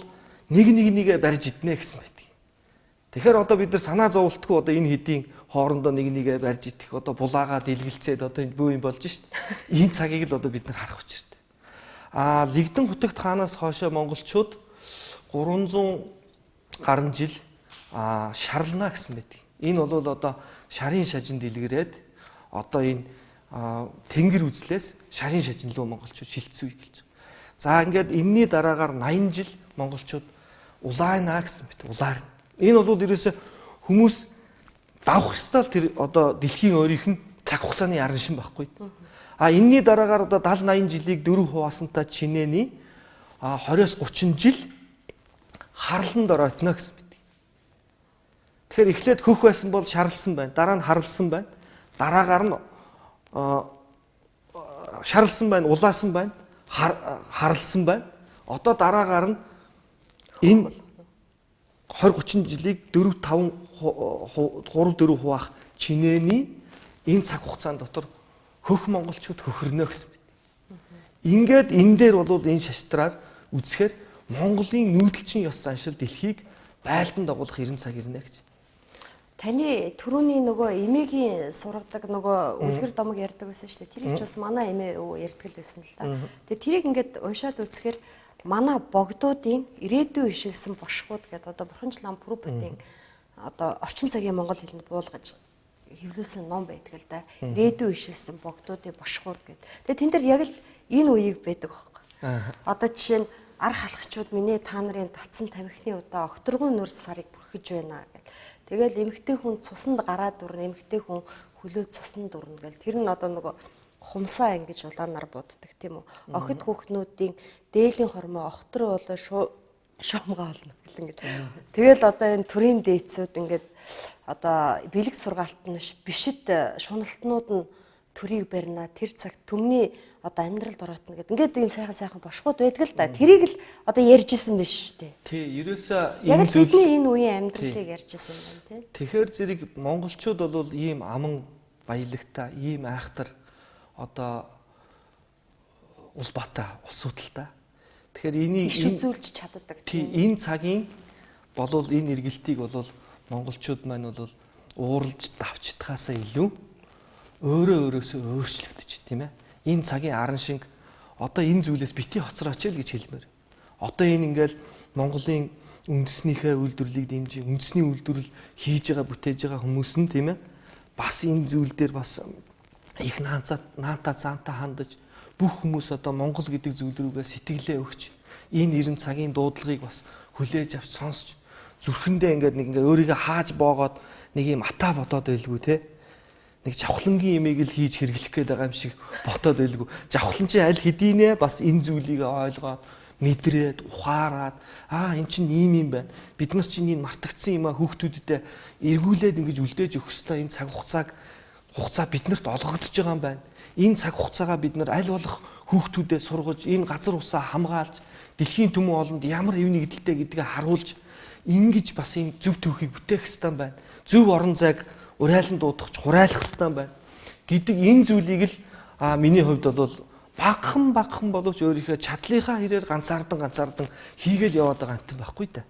нэгээ барьж иднэ гэсэн байдаг. Тэгэхээр бид нар санаа зовлтгүй энэ хэдийн хоорондоо нэгээ барьж идэх булаагаа дэлгэлцээд энэ бүү юм болж шít. Энэ цагийг л бид нар харах учиртай. Лэгдэн хутагт хаанаас хойшоо монголчууд 300 гаруй жил шарлана гэсэн байдаг. Энэ бол шарын шажин дэлгэрээд энэ тэнгэр үзлээс шарын шажин руу монголчууд шилжсэн үе гэлж байгаа. За ингээд энэний дараагаар 80 жил монголчууд улайна гэсэн мэт улаар. Энэ бол ерөөсө хүмүүс давах стал тэр дэлхийн өөрийнх нь цаг хугацааны аран шин байхгүй. Энэний дараагаар 70-80 жилийг 4 хуваасантай чинээний 20-30 жил харланд оройтно гэсэн мэт. Тэгэхээр эхлээд хөх байсан бол шарлсан байна. Дараа нь харлсан байна. Дараагаар нь шарлсан байна, улаасан байна, харлсан байна. Дараагаар нь энэ 20-30 жилийг 4-4 хуваах чинээний энэ цаг хугацаанд дотор хөх монголчууд хөхөрнө гэсэн мэт. Ингээд энэ дээр бол энэ шаштраар үзэхээр Монголын нүүдэлчин ёс заншил дэлхийг байлдан дагуулах 90 цаг ирнэ гэж. Таны түрүүний эмээгийн сургадаг үлгэр домог ярьдаг байсан шүү дээ. Тэрийг ч бас манай эмээ ярьдаг л байсан л та. Тэгээ тэрийг ингээд уншаад үзэхээр манай богдуудын ирээдүйн ишилсэн бошгууд гэдэг Бурханчлан Пүрбүтийн орчин цагийн монгол хэлэнд буулгаж хэвлүүлсэн ном байдаг л да. Ирээдүйн ишилсэн богдуудын бошгууд гэдэг. Тэгээ тэн дээр яг л энэ үеийг байдаг байхгүй. Жишээ нь ар халахчууд минь та нарын татсан тамхины удаа огторгон нүрс сарыг бүрхэж байна гэдэг. Тэгэл эмэгтэй хүн цуснд гараад дүрнэ, эмэгтэй хүн хөлөө цуснд дүрнэ гэл. Тэр нь хумсаа ингэж улаанаар буддаг тийм үү. Охид хүүхнүүдийн дээлийн хормоо охтор болоо шуумгаа олно гэл ингэж. Тэгэл энэ төрийн дээдсүүд ингэж бэлэг сургаалт нь бишид шуналтнууд нь төрийг барина. Тэр цагт төмний амьдралд оройтно гэдэг. Ингээд ийм сайхан бошгууд байдаг л да. Тэрийг л ярьжсэн биш шүү дээ. Тий, ерөөсөө яг л бидний энэ үеийн амьдралыг ярьжсэн юм байна тий. Тэгэхээр зэрэг монголчууд бол ийм аман баялагтай, ийм айхтар улбаатай, усуудалтай. Тэгэхээр энийг үзүүлж чаддаг. Тий, энэ цагийн энэ эргэлтийг монголчууд маань ууралж давчдахаасаа илүү өөрөөсөө өөрчлөгдөж тийм ээ. Энэ цагийн аран шинг энэ зүйлээс бити хоцрооч л гэж хэлмээр. Энэ ингээл Монголын үндэснийхээ үйлдвэрлэлийг дэмжиж, үндэсний үйлдвэрлэл хийж байгаа, бүтээж байгаа хүмүүс нь тийм ээ. Бас энэ зүйл дээр бас их наантаа цаантаа хандаж бүх хүмүүс Монгол гэдэг зүйл рүүгээ сэтгэлээ өгч энэ 90 цагийн дуудлагыг бас хүлээж авч сонсч зүрхэндээ ингээд өөрийгөө хааж боогоод нэг юм атаа бодоод байлгүй те. Нэг жавхлангийн имийг л хийж хэрэглэх гээд байгаа юм шиг ботоод байлгүй. Жавхлан чи аль хэдийнэ бас энэ зүйлийг ойлгоод мэдрээд ухаарад эн чинь ийм юм байна. Бид нар чинь энэ мартагдсан юм а хүүхдүүдэд эргүүлээд ингэж үлдээж өгөх ёстой. Энэ цаг хугацаа биднэрт олгогдож байгаа юм байна. Энэ цаг хугацаагаа бид нар аль болох хүүхдүүдэд сургаж, энэ газар усаа хамгаалж, дэлхийн түмэн олонд ямар эв нэгдэлтэй гэдгээ харуулж, ингэж бас энэ зөв түүхийг бүтээх ёстой юм байна. Зөв орон зайг урайлан дуудахч хурайлах ёстой юм байна гэдэг энэ зүйлийг л миний хувьд бол багхан боловч өөрийнхөө чадлынхаа хэрээр ганцаардан хийгээл яваад байгаа юм байхгүй да.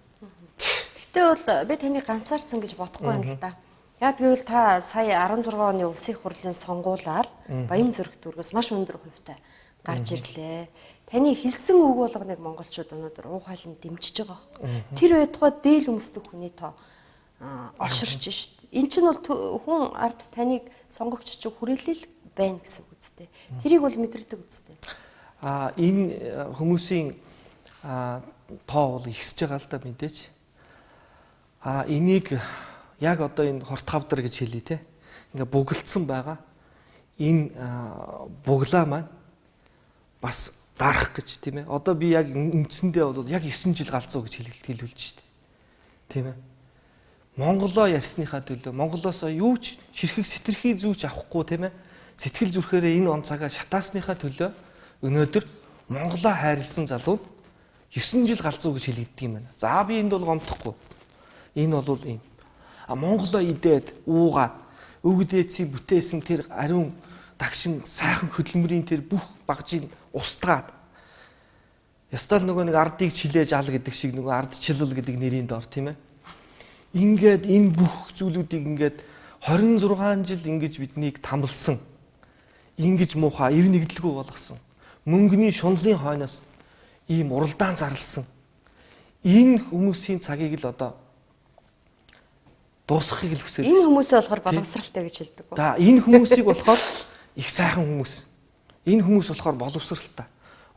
Гэтэ бол би таны ганцаарцсан гэж бодохгүй байна л да. Яг гэвэл та сая 16 оны улсын хурлын сонгуулиар Баян Зүрх дүүргээс маш өндөр хувьтай гарч ирлээ. Таны хэлсэн үг болгоныг монголчууд өнөөдөр уухайлан дэмжиж байгаа байхгүй. Тэр байтугай дээл өмсдөг хүний тоо олширч шít. Эн чинь бол хүн ард таныг сонгогч чинь хүрээлэл байна гэсэн үг үстэй. Тэрийг бол мэдэрдэг үстэй. Энэ хүмүүсийн тоо бол ихсэж байгаа л да мэдээж. Энийг яг одоо энэ хортхавдар гэж хэлий те. Ингээ буглдсан байгаа. Энэ буглаа маань бас дарах гэж тийм ээ. Одоо би яг үндсэндээ бол яг 9 жил галзуу гэж хэлүүлж штэ. Тийм ээ. Монголоо ярьсныхаа төлөө Монголоос юу ч ширхэг сэтэрхий зүүч авахгүй тийм ээ. Сэтгэл зүрхээрээ энэ он цагаа шатаасныхаа төлөө өнөөдөр Монголоо хайрлсан залуу 9 жил галзуу гэж хэлэгддэг юм байна. За би энд бол гомдохгүй. Энэ бол ийм. Монголоо идээд уугаад өвөг дээдсийг бүтээсэн тэр ариун дагшин сайхан хөдөлмөрийн тэр бүх багжийг устгаад. Ястал нөгөө нэг ардыг чилээж ал гэдэг шиг нөгөө ардчлал гэдэг нэрийн дор тийм ээ. Ингээд энэ бүх зүйлүүдийг ингээд 26 жил ингэж биднийг тамлсан. Ингэж муухай эв нэгдэлгүй болгосон. Мөнгөний шунлын хойноос ийм уралдаан зарлсан. Энэ хүмүүсийн цагийг л одоо дуусгахыг л хүсэж. Энэ хүмүүсээ болохоор боловсралтай гэж хэлдэг. За энэ хүмүүсийг болохоор их сайхан хүмүүс. Энэ хүмүүс болохоор боловсралтай.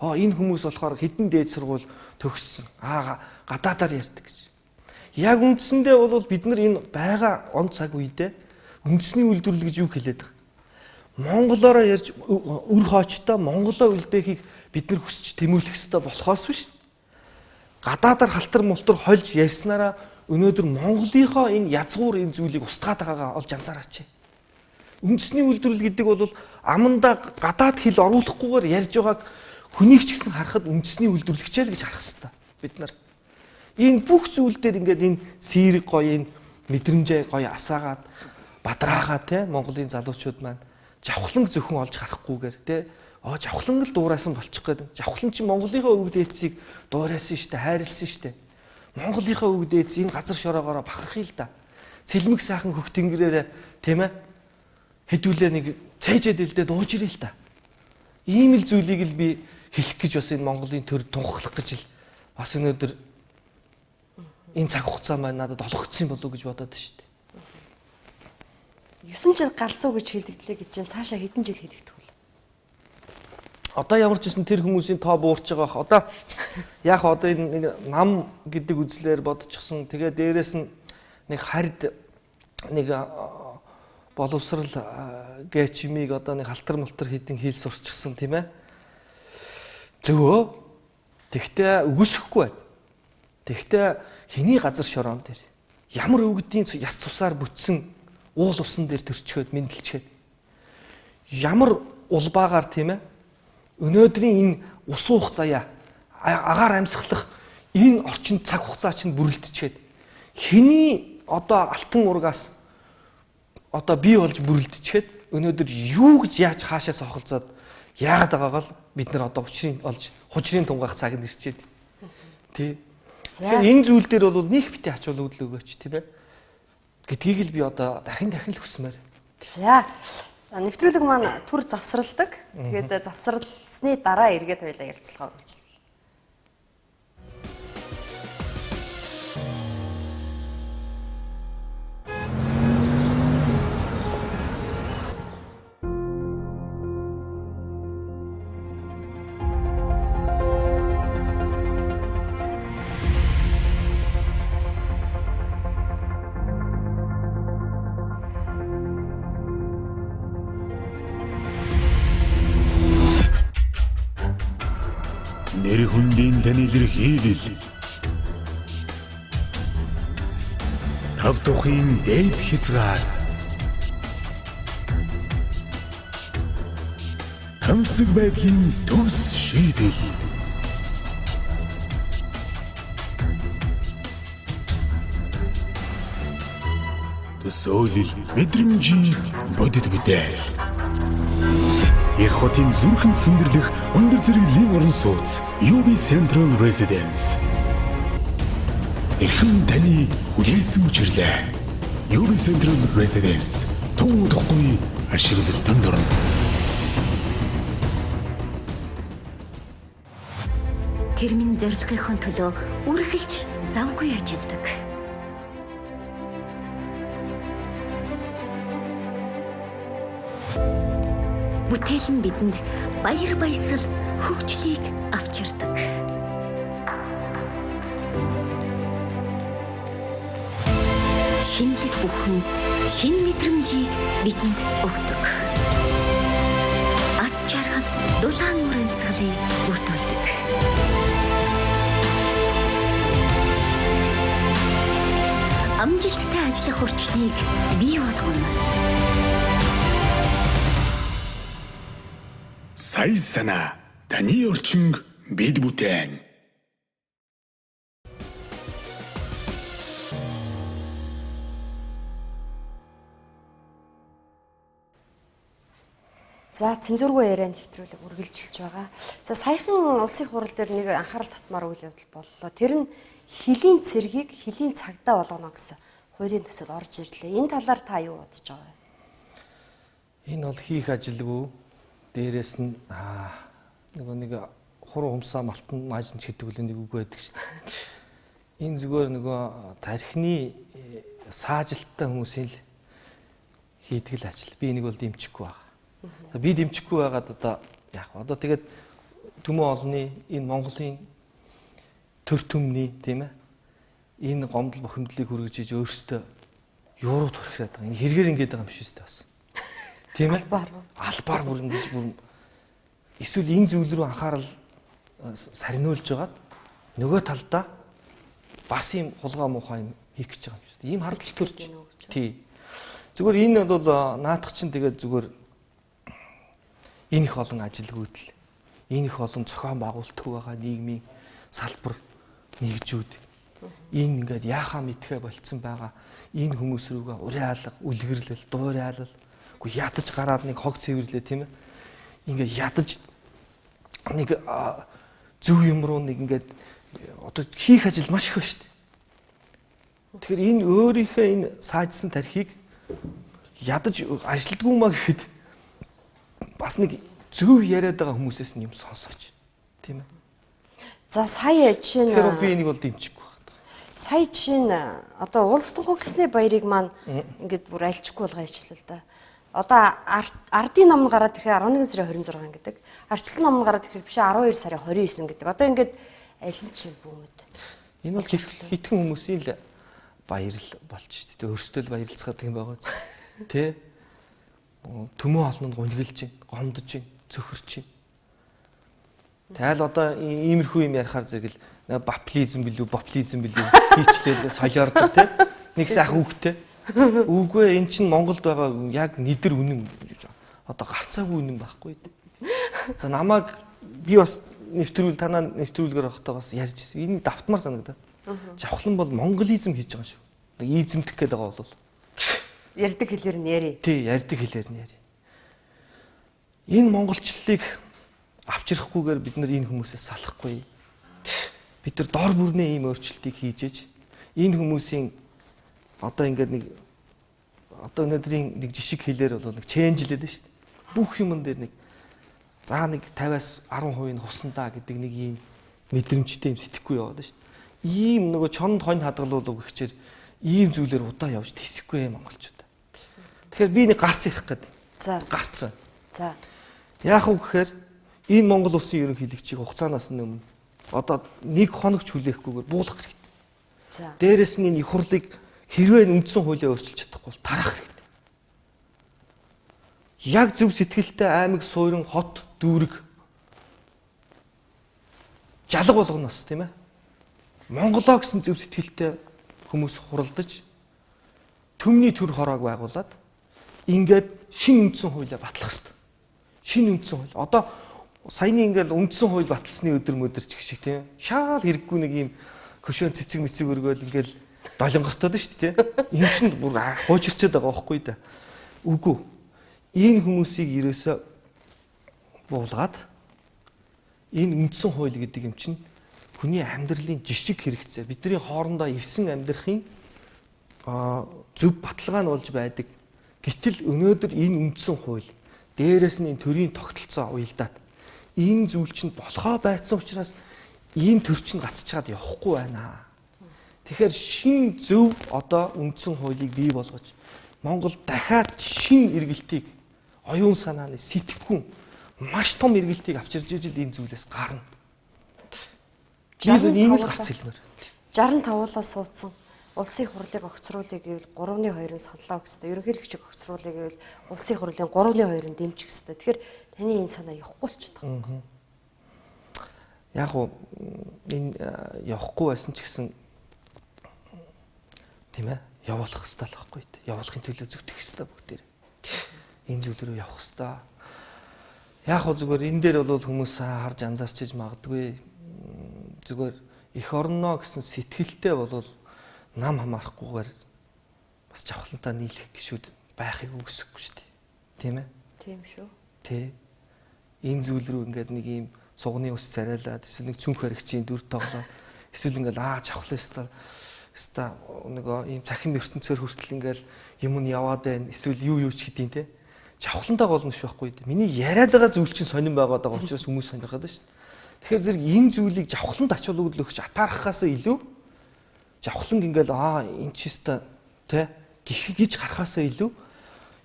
Энэ хүмүүс болохоор хэдэн дээд сургууль төгссөн. Гадаадаар ярьдаг гэж. Яг үндсэндээ бол бид нар энэ байгаа он цаг үедээ үндэсний үйлдвэрлэл гэж юу хэлээд байгаа. Монголоор ярьж үр хоочтой Монголоо үлдээхийг бид нар хүсч тэмүүлэх ёстой болохоос биш. Гадаадаар халтар мултар хольж ярьснараа өнөөдөр Монголынхоо энэ язгуур энэ зүйлийг устгаад байгаагаа олж анзаараач. Үндэсний үйлдвэрлэл гэдэг бол амандаа гадаад хэл оруулахгүйгээр ярьж байгааг хүнийг ч гэсэн харахад үндэсний үйлдвэрлэгчээ л гэж харах ёстой бид нар. Энэ бүх зүйл дээр ингээд энэ сэрэг гоё энэ мэдрэмжээ гоё асаагаад бадраагаад те Монголын залуучууд маань жавхлан зөвхөн олж харахгүйгээр те жавхлан л дуурайсан болчих гээд. Жавхлан чи Монголынхаа өвөг дээдсийг дуурайсан штэ, хайрлсан штэ. Монголынхаа өвөг дээдс энэ газар шороогоороо бахархъя л да. Цэлмэг сайхан хөх тэнгэрээрээ тийм ээ хэдүүлээ нэг цээжэд илдээ дууж ирээ л да. Ийм л зүйлийг л би хэлэх гэж бас энэ Монголын төр тунхаглах гэж л бас өнөөдөр энэ цаг хугацаа маань надад олгогдсон болов уу гэж бодоод штэ. 9 жил галзуу гэж хэлэгдлээ гэж чинь цаашаа хэдэн жил хэлэгдэх вэ? Одоо ямар ч гэсэн тэр хүмүүсийн тоо буурч байгаа. Одоо яг одоо энэ нэг нам гэдэг үзлээр бодчихсон. Тэгээ дээрэс нь нэг хард нэг боловсрал гэчмийг одоо нэг халтар мултар хэдин хэл сурчсан тийм ээ. Зөвөө. Тэгтээ үгүйсэхгүй байна. Тэгтээ хэний газар шороон дээр ямар өвгдийн яс цусаар бүтсэн уул усан дээр төрчхөөд мэдлчихэд ямар улбаагаар тийм ээ өнөөдрийн энэ ус уух заяа агаар амьсгалах энэ орчин цаг хугацаа чинь бүрэлдэчихэд хэний одоо алтан ургаас одоо бий болж бүрэлдэчихэд өнөөдөр юу гэж яаж хаашаа сохолцоод яагаад байгаагаа л бид нар одоо хужрын тунгаах цаг нь ирчээд тий. Тэгэхээр энэ зүйл дээр бол нэг битээ ачуул үүдэл өгөөч тийм ээ гэдгийг л би одоо дахин л хүсмээр. За нэвтрүүлэг маань түр завсралдаг. Тэгээд завсралсны дараа эргээд хоёлаа ярилцлага үргэлжлүүлээ. таны илэрхийлэл. Тав тухын дээд хязгаар. Хансаг байдлын төвс шийдэл. Төсөөлөл мэдрэмжийн бодит бүтээл. Их хотын зүрхэнд цэндэрлэх өндөр зэрэглэлийн орон сууц UB Central Residence. Эрхэм таны хүлээсэн учирлаа. UB Central Residence туудахгүй ашиглалтанд орно. Тэрмийн зорилгын төлөө үргэлж завгүй ажилладаг. Бүтээл нь бидэнд баяр баясгал хөгжлийг авчирдаг. Шинэлэг бүхэн шин мэдрэмжийг бидэнд өгдөг. Аз жаргал дулаан мөр амьсгалыг бүрдүүлдэг. Амжилттай ажиллах орчныг бий болгоно. Сая санаа таны орчин бид бүтээн. За цензургүй яриа нэвтрүүлэг үргэлжилж байгаа. За саяхан улсын хурал дээр нэг анхаарал татмаар үйл явдал боллоо. Тэр нь хилийн цэргийг хилийн цагдаа болгоно гэсэн хуулийн төсөл орж ирлээ. Энэ талаар та юу бодож байгаа вэ? Энэ бол хийх ажилгүй. Дээрээс нь нэг хуруу humсаа малтан маажин гэдэг үл нэг үг байдаг шүү дээ. Энэ зүгээр нөгөө тархины саажилттай хүмүүсийн л хийдэг л ажил. Би нэг бол дэмжихгүй байгаа. Би дэмжихгүй байгаад одоо тэгээд төмөн олны энэ Монголын төр төмний тийм ээ энэ гомдол бухимдлыг хүргэж иж өөрсдөө юуруу төрхрээд байгаа. Энэ хэрэгээр ингэж байгаа юм шиг өстэй бас. Тийм ээ? Албаар бүр ингэж бүр эсвэл энэ зүйл рүү анхаарал сарниулж байгаад нөгөө талдаа бас юм хулгай муухай юм хийх гэж байгаа юм шүү дээ. Ийм хардлагч төрж. Тий. Зүгээр энэ бол наадах чинь тэгээд зүгээр энэ их олон ажилгүйдэл, энэ их олон зохион байгуулалтгүй байгаа нийгмийн салбар нэгжүүд энэ ингээд яахаа мэдхэ болцсон байгаа энэ хүмүүс рүүгээ уриалга, үлгэрлэл, дуурайлал, үгүй ядаж гараад нэг хог цэвэрлээ тийм ээ. Ингээд ядаж нэг зөв юм руу нэг ингээд одоо хийх ажил маш их байна шүү дээ. Тэгэхээр энэ өөрийнхөө энэ саажсан тархийг ядаж ажилтгүй маа гэхэд бас нэг зөв яриад байгаа хүмүүсээс нь юм сонсооч. Тийм ээ. За сая чинь тэр би энийг бол дэмжихгүй байна. Сая чинь одоо улс тун хөгжсөний баярыг маань ингээд бүр альчгүй болгоо ичлээ л да. Одоо ардын ном гараад ирэхээр 11 сарын 26 гэдэг. Арчилсан ном гараад ирэхээр биш 12 сарын 29 гэдэг. Одоо ингээд аль нь чинь бүүмэд. Энэ бол хитгэн хүмүүсийн л баярл болж шүү дээ. Өөрсдөө л баярлцгаадаг юм байгаа зү. Тэ? Төмөн олнонд гуньгэлж, гомдож, цөхөрч. Тэгэл одоо иймэрхүү юм ярихаар зэрэг л баплизм билүү хийчтэй соёордог тий. Нэг сайхан үгтэй. Үгүй эн чинь Монголд байгаа яг нидэр үнэн одоо гарцаагүй үнэн байхгүй. За намайг би бас танаа нэвтрүүлгээр авахтаа бас ярьж ирсэн. Энийг давтмаар санагдаад. Жавхлан бол монголизм хийж байгаа шүү. Изэмдэх гээд байгаа бол ярьдаг хэлээр нь яри. Тий, ярьдаг хэлээр нь яри. Энэ монголчлалыг авчрахгүйгээр бид нар энэ хүмүүсээс салахгүй. Бид нар дор бүрнээ ийм өөрчлөлтийг хийж ээж энэ хүмүүсийн одоо ингээд нэг одоо өнөөдрийн нэг жишг хэлээр бол нэг ченжлээд шүү дээ. Бүх юмн дээр нэг за нэг 50-аас 10% нь хуснаа гэдэг нэг ийм мэдрэмжтэй юм сэтгэхгүй яваад шүү дээ. Ийм нөгөө чонд хонь хадгалуулах гэхчээр ийм зүйлээр удаа явж тэсэхгүй монголчууд. Тэгэхээр би нэг гарц ярих гэдэг. За. Гарц байна. За. Яах вэ гэхээр энэ Монгол улсын ерөнхийлөгчийг хугацаанаас өмнө одоо нэг хоног ч хүлээхгүйгээр буулгах хэрэгтэй. За. Дээрээс нь энэ их хурлыг хэрвээ үндсэн хуулиа өөрчилж чадахгүй бол тарах хэрэгтэй. Яг зөв сэтгэлтэй аймаг суурин хот дүүрэг жалга болгоноос тийм ээ. Монголоо гэсэн зөв сэтгэлтэй хүмүүс хуралдаж төмний төр хороог байгуулад ингээд шин үндсэн хуулиа батлах хэрэгтэй. Шин үндсэн хууль. Одоо саяны ингээл үндсэн хууль баталсны өдөр мөдөрч гэх шиг тийм шаал хэрэггүй нэг юм хөшөөн цэцэг мэцэг өргөөл ингээл долонгортоод шүү дээ тийм. Энэ чинь бүр хуучирчээд байгаа байхгүй да. Үгүй. Энэ хүмүүсийг ерөөсө буулгаад энэ үндсэн хууль гэдэг юм чинь хүний амьдралын жишг хэрэгцээ. Бидний хоорондоо эвсэн амьдрахын зөв баталгаа нь болж байдаг. Гэтэл өнөөдөр энэ үндсэн хууль дээрээс нь энэ төрийн тогтолцоо уялдаад энэ зүйл чинь болохоо байцсан учраас энэ төр чинь гацчаад явахгүй байна. Тэгэхээр шин зөв одоо үндсэн хуулийг бий болгож Монгол дахиад шин эргэлтийг оюун санааны сэтгэхүн маш том эргэлтийг авчирж ижил энэ зүйлээс гарна. Жишээ нь ийм л гарц хэлмээр. 65-аас суудсан улсын хурлыг огцруулъя гэвэл 3-2-ын саналаа өгөх хэрэгтэй. Ерөнхийлөгчийг огцруулъя гэвэл улсын хурлын 3-2-ын дэмжих хэрэгтэй. Тэгэхээр таны энэ санаа явахгүй болчихдог. Яг уу энэ явахгүй байсан ч гэсэн тийм ээ явуулах хэрэгтэй л байхгүй. Явуулахын төлөө зүтгэх хэрэгтэй бүгдээр. Энэ зүйл рүү явах хэрэгтэй. Яг уу зүгээр энэ дээр бол хүмүүс харж анзаарчиж магадгүй. Зүгээр эх орноо гэсэн сэтгэлтэй бол нам хамаарахгүйгээр бас жавхлантаа нийлэх гişүүд байхыг үгүйсэхгүй шүү дээ. Тийм ээ? Тийм шүү. Тэ. Энэ зүйл рүү ингээд нэг юм сугны ус царайлаад эсвэл нэг цүнх баригчийн дүр тоглоод эсвэл ингээд жавхлаа нөгөө ийм цахим ертөнцөөр хүртэл ингээд юм нь яваад байна. Эсвэл юу ч гэдیں۔ Тэ. Жавхлантаа болно шүү байхгүй. Миний яриад байгаа зүйл чинь сонирн байгаад байгаа учраас хүмүүс сонирхоод байна шүү дээ. Тэгэхээр зэрэг энэ зүйлийг жавхланд ачаал өгөх атаархахаас илүү жавхланг ингээл энэ ч өста тэ гих гэж харахаас илүү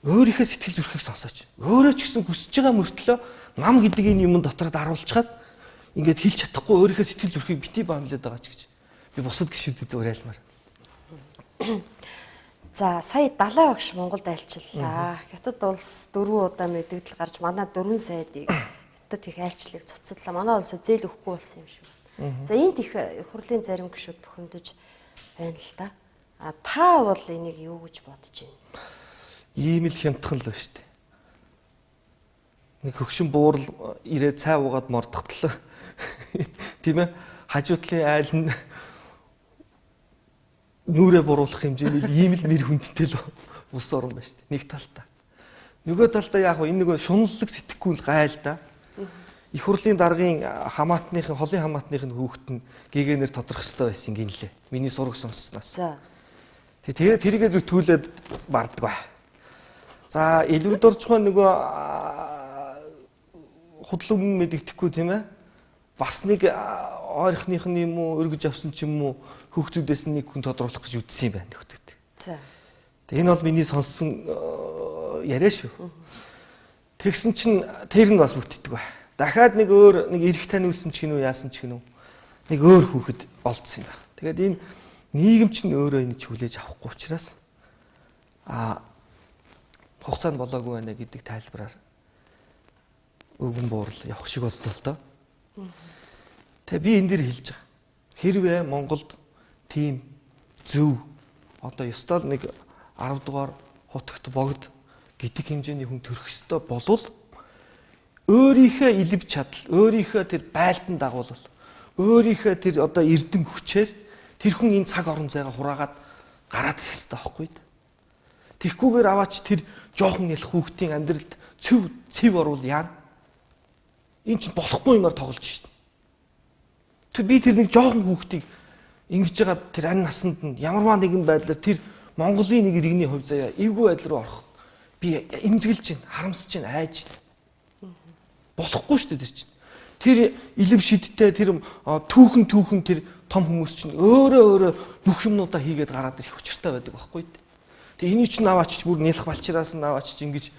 өөрийнхөө сэтгэл зүрхийг сонсооч. Өөрөө ч гэсэн хүсэж байгаа мөртлөө нам гэдэг энэ юм дотроо даруулчихад ингээд хэлж чадахгүй өөрийнхөө сэтгэл зүрхийг бити баамлаад байгаа ч гэж би бусад гişүүдэд уриалмаар. За сая далай багш Монголд айлчлаа. Хятад улс 4 удаа мэдээлэл гарч манай 4 сайдыг хятад их айлчлалыг цуцлаа. Манай улсаа зээл өгөхгүй болсон юм шиг байна. За энд их хурлын зарим гишүүд бухимдаж байна л да. Та бол энийг юу гэж бодож байна? Ийм л хямдхан л байна шүү дээ. Нэг хөгшин буурал ирээд цай уугаад мордохтлоо. Тийм ээ? Хажуутлын айл нь нүрээ буруулах хэмжээний ийм л нэр хүндтэй л улс орн байна шүү дээ. Нэг талдаа. Нөгөө талдаа яг энэ нөгөө шуналлаг сэтгэхгүй л гайл да. Их хурлын даргын хамаатныхын холын хамаатныхын хүүхэд нь гээгэнээр тодрох хэрэгтэй байсан гинлээ. Миний сураг сонссноос. За. Тэгээ тэрийгэ зүтгүүлээд бардгаа. За илүү дуржгүй нөгөө худлын мэддэхгүй тийм ээ. Бас нэг ойрхоных нь юм уу өргөж авсан ч юм уу хүүхдүүдээс нэг хүн тодруулах гэж үдсэн юм байна нөхдөд. За. Энэ бол миний сонссон яриа шүү. Тэгсэн чинь тэр нь бас бүтдэг ба. Дахиад нэг өөр нэг эрх таниулсан ч гинүү яасан ч гинүү нэг өөр хүүхэд олдсон юм байна. Тэгээд энэ нийгэм чинь өөрөө энэ хүлээж авахгүй учраас хугацаанд болоогүй байна гэдэг тайлбараар өвгөн буурал явах шиг боллоо л доо. Тэгээ би энэ дэр хэлж байгаа. Хэрвээ Монголд тийм зөв одоо ёстой нэг 10 дугаар хотогт богд гэдэг хэмжээний хүн төрөх ёстой болвол өөрийнхөө илэв чадал, өөрийнхөө тэр байлдан дагуулвал, өөрийнхөө тэр одоо эрдэм хүчээр тэр хүн энэ цаг орон зайгаа хураагаад гараад ирэх ёстой байхгүй. Тэгхгүйгээр аваач тэр жоохон ялах хүүхдийн амьдралд цэв орвол яана. Энэ чинь болохгүй юмар тоглож шít. Тэг би тэр нэг жоохон хүүхдийг ингэж байгаа тэр ань насанд нь ямарваа нэгэн байдлаар тэр Монголын нэг иргэний хувь заяа эвгүй байдал руу орох би эмзэглэж байна, харамсаж байна, айж байна. Болохгүй шүү дээ тэр чинь. Тэр илэв шидтэй тэр түүхэн тэр том хүмүүс чинь өөрөө бүх юмнуудаа хийгээд гараад ирэх учиртай байдаг байхгүй. Тэгээ энийг чинь аваач бүр нялх балчираас нь аваач ингэж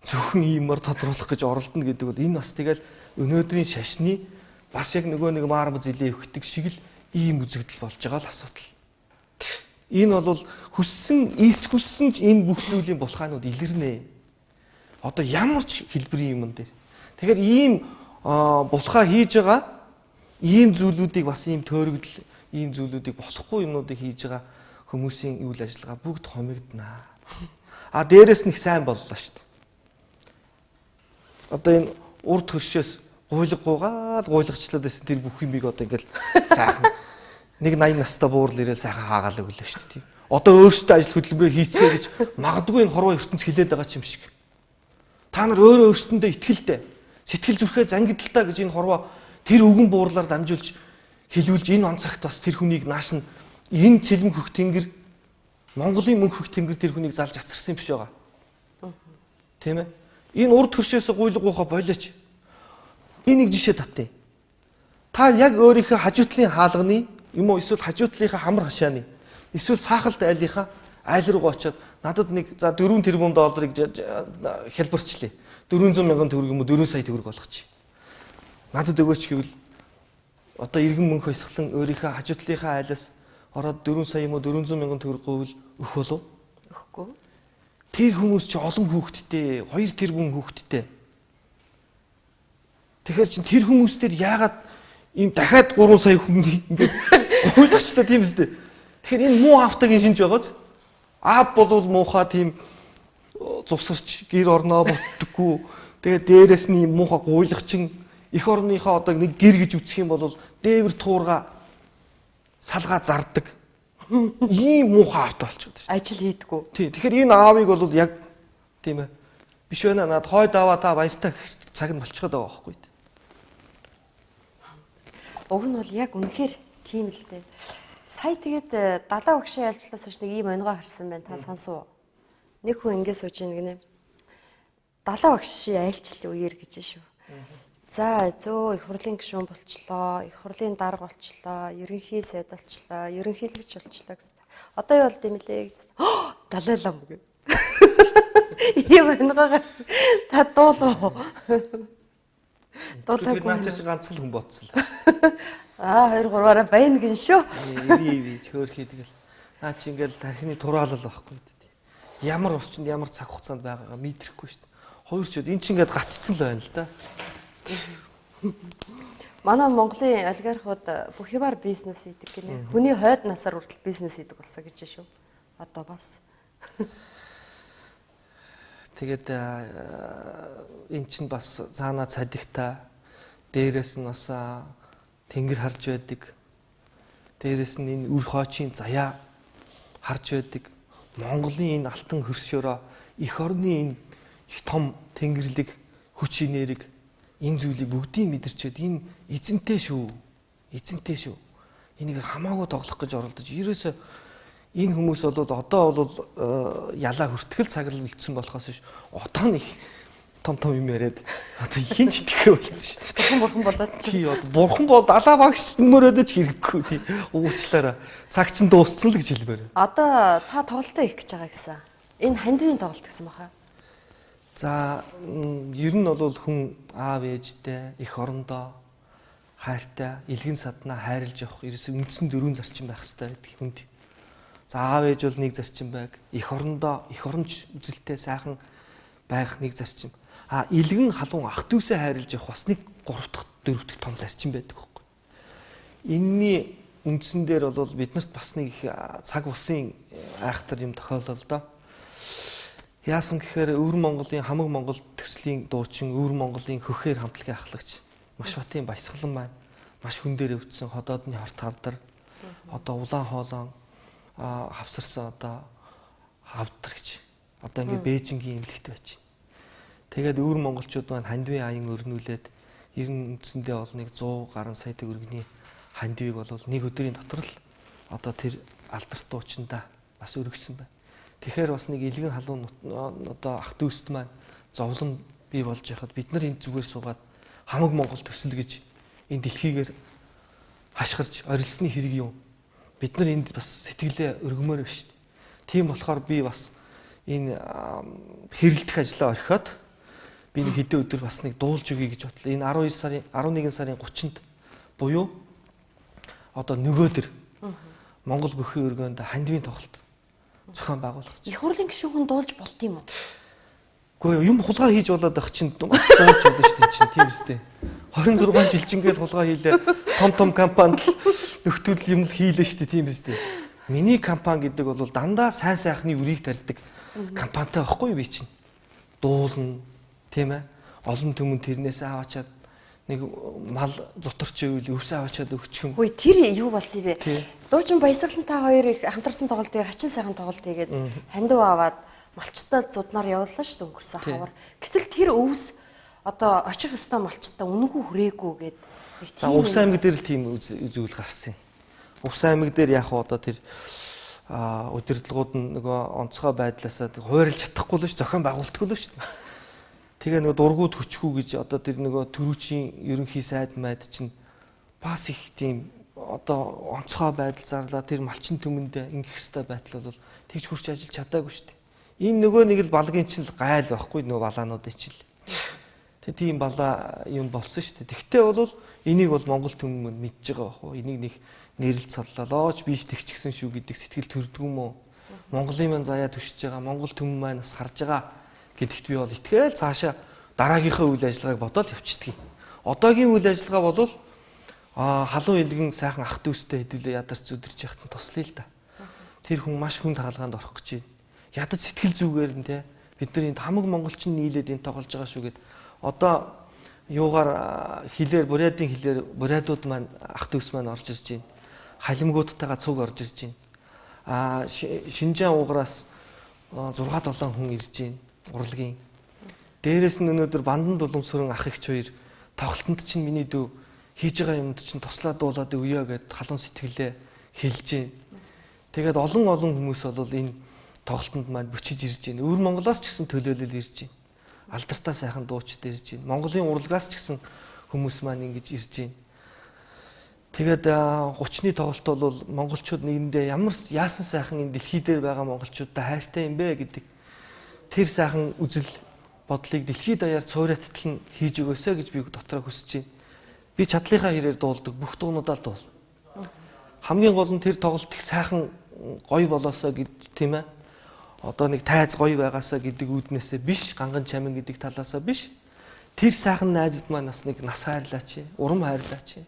зөвхөн иймэр тодруулах гэж оролдоно гэдэг бол энэ бас тэгэл өнөөдрийн шашны бас яг нөгөө нэг маарм зилээ өгдөг шиг л ийм үзэгдэл болж байгаа л асуудал. Энэ бол хүссэн ч энэ бүх зүйлийн булхаанууд илэрнэ. Одоо ямар ч хэлбэрийн юм дээр. Тэгэхээр ийм булхаа хийж байгаа ийм зүйлүүдийг бас ийм төөрөгдөл ийм зүйлүүдийг болохгүй юмнуудыг хийж байгаа хүмүүсийн үйл ажиллагаа бүгд хомигднаа. А дээрэс нь их сайн боллоо шүү дээ. Одоо энэ урд хөршөөс гуйлгуугаад гуйлгачлаад байсан тэр бүх юмыг одоо ингээл сайхан 80 настай буурал ирээл сайхан хаагаал өглөө шүү дээ. Одоо өөрсдөө ажил хөдөлмөрөөр хийцгээ гэж магадгүй энэ хорвоо ертөнц хилээд байгаа юм шиг. Та нар өөрөө өөрсдөндөө итгэлтэй, сэтгэл зүрхээ зангидaltaа гэж энэ хорвоо тэр өвгөн буурлаар дамжуулж хилүүлж энэ он цагт бас тэр хүнийг нааш нь энэ цэлмэг хөх тэнгэр Монголын мөнх хөх тэнгэр тэр хүнийг залж ацарсан юм биш байгаа. Тийм ээ. Энэ урд хөршөөс гуйлгуухаа болооч. Би нэг жишээ татъя. Та яг өөрийнхөө хажуутлын хаалганы юм уу эсвэл хажуутлынхаа хамар хашааны эсвэл саахалт айлынхаа айл руу очиод надад нэг за 4 тэрбум долларыг хэлбэрчлээ. 400 мянган төгрөг юм уу 4 сая төгрөг болгочих. Надад өгөөч гэвэл одоо иргэн мөнх хойсглон өөрийнхөө хажуутлынхаа айлаас ороод 4 сая юм уу 400 мянган төгрөг говьл өгөх болов? Өгөхгүй. Тэр хүмүүс чи олон хүүхэдтэй, 2 тэрбум хүүхэдтэй. Тэгэхээр чин тэр хүмүүс дээр яагаад ийм дахиад 3 сая хүн ингээд гуйлгачлаа тийм үстэй. Тэгэхээр энэ муу автагийн шинж байгааз аав болвол муухай тийм зусарч гэр орноо ботдоггүй. Тэгээд дээрэс нь муухай гуйлгачин эх орныхоо одоо нэг гэр гэж үсэх юм бол дээвэр туурга салгаа зардаг. Ийм муухай авто болчиход шүү. Ажил хийдэггүй. Тий. Тэгэхээр энэ аавыг бол яг тийм ээ. Биш байна над хойд аваа та баяртай цаг нь болчиход байгаа байхгүй. Уг нь бол яг үнэхээр тийм л дээ. Сая тэгээд далаа багшаа ялжлаас хойш нэг ийм онгоо харсан байна. Та сонсов уу? Нэг хүн ингэ сууж ийн гинэ. Далаа багшийн айлчлал үеэр гэж шүү. За зөө их хурлын гишүүн болчлоо, их хурлын дарга болчлоо, ерөнхий сайд болчлоо, ерөнхийлөгч болчлоо гэсэн. Одоо юу болд юм лээ гэж. Далай лам гэ. Ийм онгоо гарсан. Та дуулуу. Дуулаагүй нааташ ганцхан хүн ботсон. 2 3-аараа байна гин шүү. Иви хөөрхий тэгэл. Наа чи ингээл тархины тураалал байхгүй. Ямар орчинд ямар цаг хугацаанд байгаагаа мэдрэхгүй шүү дээ. Хоёр ч энэ чи ингээд гаццсан л байна л да. Манай Монголын олигархууд бүх юмар бизнес хийдэг гинэ. Хүний хойд насаар хүртэл бизнес хийдэг болсон гэж шүү. Одоо бас. Тэгээд эн чинь бас цаанаа цадигтай, дээрээс нь бас тэнгэр харж байдаг. Дээрээс нь энэ үр хоочийн заяа харж байдаг. Монголын энэ алтан хөрсөөрөө эх орны энэ их том тэнгэрлэг хүч инээрийг энэ зүйлийг бүгдийг мэдэрчээд энэ эзэнтэй шүү. Эзэнтэй шүү. Энийг хамаагүй тоглох гэж оролдож ерөөсөө энэ хүмүүс бол одоо бол ялаа хүртгэл цаглал үлдсэн болохоос биш одоо нэг том юм яриад одоо хинч итгэхэ болсон шүү дээ. Бурхан болоод чи. Тий одоо бурхан бол далаа багш мөрөөдөж хэрэггүй тий. Уучлаарай. Цаг чинь дууссан л гэж хэлмээр. Одоо та тоглолтоо их гэж байгаа гэсэн. Энэ хандивын тоглолт гэсэн баха. За ер нь бол хүн аав ээжтэй эх орондоо хайртай илгэн саднаа хайрлж явах ерөөс үндсэн 4 зарчим байх хэрэгтэй гэдэг хүнд. За аав ээж бол нэг зарчим байг. Эх орондоо эх оронч үзэлтэй сайхан байх нэг зарчим. Илгэн халуун ах дүүсээ хайрлж явах бас нэг 3 дахь 4 дахь том зарчим байдаг байхгүй. Энийний үндсэн дээр бол биднэрт бас нэг цаг усын айхтар юм тохиолдол доо. Яасан гэхээр Өвөр Монголын хамаг Монгол төслийн дуучин Өвөр Монголын хөхөр хамтлагийн ахлагч Машбатын Баясгалан маань маш хүн дээр өвдсөн ходоодны хорт хавдар одоо улаан хоолон хавсарсан одоо хавдар гэж одоо ингээ Бээжингийн эмнэлэгт байж байна. Тэгээд Өвөр монголчууд маань хандивын аян өрнүүлээд ер нь үндсэндээ бол нэг 100 гаруй сая төгрөгийн хандивыг бол нэг өдрийн дотор л одоо тэр алдарт дуучиндаа бас өргөсөн байна. Тэгэхээр бас нэг илгэн халуун одоо ах дүүст маань зовлон бий болж яхад бид нар энд зүгээр суугаад хамаг Монгол төсөл гэж энэ дэлхийгээр хашгирч орилсны хэрэг юм. Бид нар энд бас сэтгэлээ өргөмөр байна шүү дээ. Тийм болохоор би бас энэ хэрэлдэх ажлаа орхиод би нэг хэдэн өдөр бас нэг дуулж өгье гэж бодлоо. Энэ 11 сарын 30-нд буюу одоо нөгөөдөр Монгол бүхий өргөнд хандивын тоглолт зохион байгуулах. Их хурлын гишүүн дуулж болт юм уу? Гэхдээ юм хулгай хийж болоод байх чинь бас дуулж болно шүү дээ чинь тийм үстэй. 26 жилжингээл хулгай хийлээ. Том компанид нөхдөл юм хийлээ шүү дээ, тийм биз дээ. Миний компани гэдэг бол дандаа сайн сайхны үрийг тарьдаг компанитай байхгүй би чинь. Дуулна, тийм ээ. Олон түмэн тэрнээс аваачаад нэг мал зутарч ивэл өвсөө аваачаад өгчих юм. Хөөе тэр юу болсон бэ? Дуучин Баясгалантай хоёр их хамтарсан тоглолтыг хачин сайхан тоглолт хийгээд хандив аваад малчтаа зуднаар явууллаа шүү дээ өнгөрсөн хавар. Гэтэл тэр өвс одоо очих ёстой малчтаа үнэнгүй хүрээгүй гээд нэг тийм. Увс аймаг дээр л тийм зүйл гарсан юм. Увс аймаг дээр яг одоо тэр удирдлагууд нь нөгөө онцгой байдлаасаа хойрлж чадахгүй л ш зохион байгуулалтгүй л ш. Тэгээ нөгөө дургууд хүчгүй гэж одоо тэр нөгөө төрүүчийн ерөнхий сайд майд чинь бас их тийм одоо онцгой байдал зарлаа тэр малчин түмэндээ ингэх хэвээр байтал бол тэгж хурц ажиллаж чадаагүй ш. Энэ нөгөө нэг л балгийн чинь гайл байхгүй нөгөө балаануудын чинь л. Тийм балаа юм болсон шүү дээ. Тэгтээ бол энийг бол Монгол түмэн мэдж байгаа бах уу? Энийг нэг нэрлэл цоллоолооч биш тэгчихсэн шүү гэдэг сэтгэл төрдөг юм уу? Монголын маань заяа төшиж байгаа, Монгол түмэн маань бас харж байгаа гэдэгт би бол итгээл цаашаа дараагийнхаа үйл ажиллагааг бодоод явчихдаг юм. Одоогийн үйл ажиллагаа бол халуун илгэн сайхан ах дүүстэй хэдүүлээ ядарч зүдэрч яхад нь туслая л да. Тэр хүн маш хүнд хаалгаанд орох гэж байна. Ядаж сэтгэл зүгээр нь те бид нар энд хамаг монголчин нийлээд энэ тоглож байгаа шүү гэд одоо юугаар хилээр бурядын хилээр бурядууд маань ах дүүс маань орж ирж байна. Халимгуудтайгаа цуг орж ирж байна. Шинжаан уугараас 6-7 хүн ирж байна. Урлагийн. Дээрээс нь өнөөдөр бандан дулумсрын ах эгч хоёр тоглолтод чинь миний дүү хийж байгаа юмд чинь туслаад дуулаад өвё гэд халуун сэтгэлээ хэлж байна. Тэгээд олон хүмүүс бол энэ тоглолтод маань бүчиж ирж байна. Өвөр Монголоос ч гэсэн төлөөлөл ирж байна. Алдартай сайхан дуучид ирж байна. Монголын урлагаас ч гэсэн хүмүүс маань ингэж ирж байна. Тэгээд 30-ны тоглолт бол монголчууд нэгэндээ ямар яасан сайхан энэ дэлхий дээр байгаа монголчуудтай хайртай юм бэ гэдэг тэр сайхан үзэл бодлыг дэлхийд даяар цуурайтал нь хийж өгөөсэй гэж би дотроо хүсэж байна. Би чадлынхаа хэрээр дуулдаг бүх дуунуудаа л дуул. Хамгийн гол нь тэр тоглолт их сайхан гоё болоосоо гэж тийм ээ. Одоо нэг тайз гоё байгаасаа гэдэг үүднээсээ биш, ганган чамин гэдэг талаасаа биш. Тэр сайхан найзад маань бас нэг нас хайрлаач, урам хайрлаач.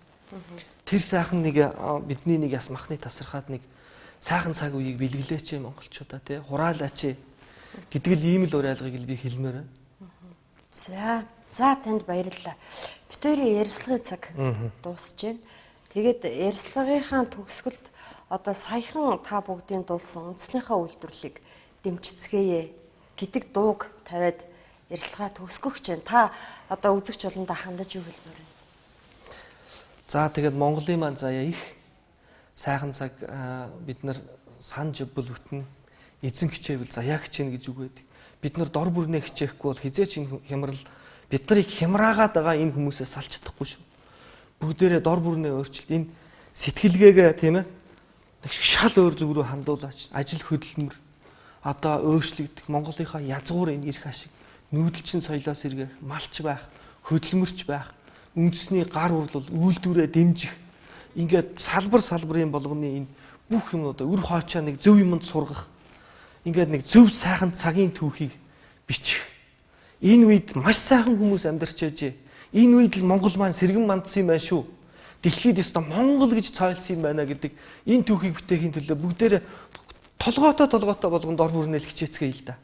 Тэр сайхан нэг бидний нэг яс махны тасархаад нэг сайхан цаг үеийг бэлгэлээч монголчуудаа тий хураалаач гэдэг л ийм л уриалгыг би хэлмээр байна. За танд баярлалаа. Битүүрийн ярилцлагын цаг дуусж байна. Тэгээд ярилцлагынхаа төгсгөлд одоо саяхан та бүгдийн дуулсан үндснийхээ үйлдвэрлэлийг дэмжицгээе гэдэг дууг тавиад ярилцлага төгсгөх гэж байна. Та одоо үзэгч олондоо хандаж юу хэлмээр байна? За тэгээд Монголын маань заяа их сайхан цаг бид нар санаж өгбөл бүтэн эзэн хичээвэл заяа хичээнэ гэж үг байдаг. Бид нар дор бүрнээ хичээхгүй бол хизээч энэ хямрал бид нарыг хямраагаад байгаа энэ хүмүүсээс салж чадахгүй шүү. Бүгдээрээ дор бүрнээ өөрчилд энэ сэтгэлгээгээ тийм ээ нэг шал өөр зүг рүү хандуулаач. Ажил хөдөлмөр одоо өөрчлөгдөх Монголынхаа язгуур энэ эрх ашиг нүүдэлчин соёлоос эргэх малч байх, хөдөлмөрч байх, үндэсний гар урлал үйлдвэрээ дэмжих ингээд салбарын болгоны энэ бүх юмнуудаа үр хоочоо нэг зөв юмд сургах ингээд нэг зөв сайхан цагийн түүхийг бичих. Энэ үед маш сайхан хүмүүс амьдарч байжээ. Энэ үед л Монгол маань сэргэн мандсан юм байна шүү. Дэлхийд ёстой Монгол гэж цойлсон юм байна гэдэг энэ түүхийг бүтээхийн төлөө бүгдээрээ толгойтой болгонд ор бүрнэл хичээцгээе л да.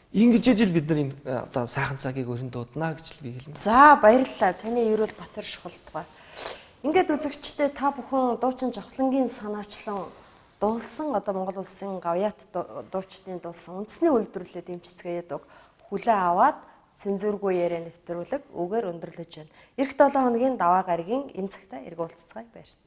Ингэж ижил бид нар энэ одоо сайхан цагийг өрн дуудана гэж л би хэлнэ. За баярлалаа. Таны ерөөл Батөр Шухалдгаа. Ингээд үзэгчтэй та бүхэн дуучин Жавхлангийн санаачлан дуулсан одоо Монгол улсын гавьяат дуучдын дуулсан үндэсний үйлдвэрлэлээ дэмжицгээе дог хүлээ аваад цензургүй яриа нэвтрүүлэг үгээр өндөрлөж байна. Эх 7 хоногийн даваа гарагийн энэ цагта эрг уулзцгаая баярлалаа.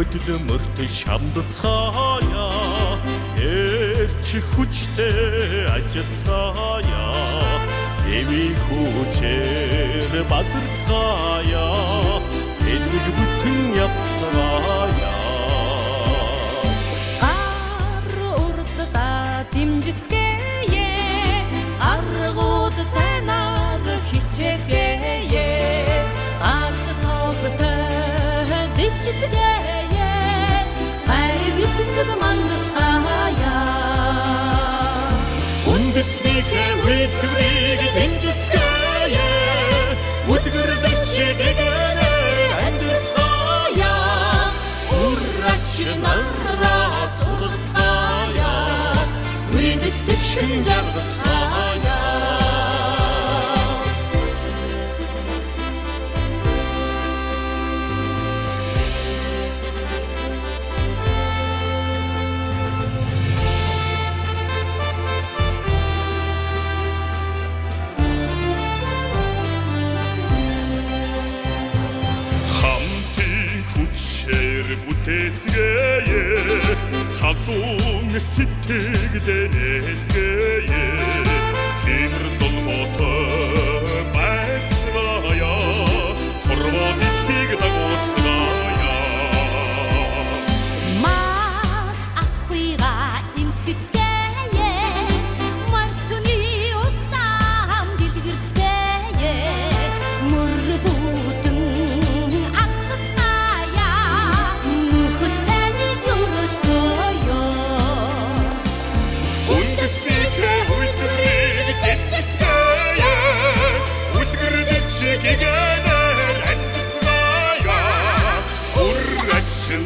хөдөлмөрт шамдцаая эрч хүчтэй ажиллацаая эми хүчээр бадарцаая эдгэж бүтэн явцаая ар урдда димжицгээе аргууд сайнаар хичээцгээе ар цогтой димжицгээе хайрыг хүнцэг мандцаая үндэснийхээ үйлдвэрийг дэмжицгээе өдгөр дэчигээр амьдцаая уррач нараа сургацаая мэдстэгшин жаргацаая бүтээцгээе хатун сэтгэлдэнэцгээе химэр золботой байцгаая хорвоод итгийг дагуулцгаая маа ахвига импицгээе мартуни удаам дэлгэрцгээе мөрбүтэн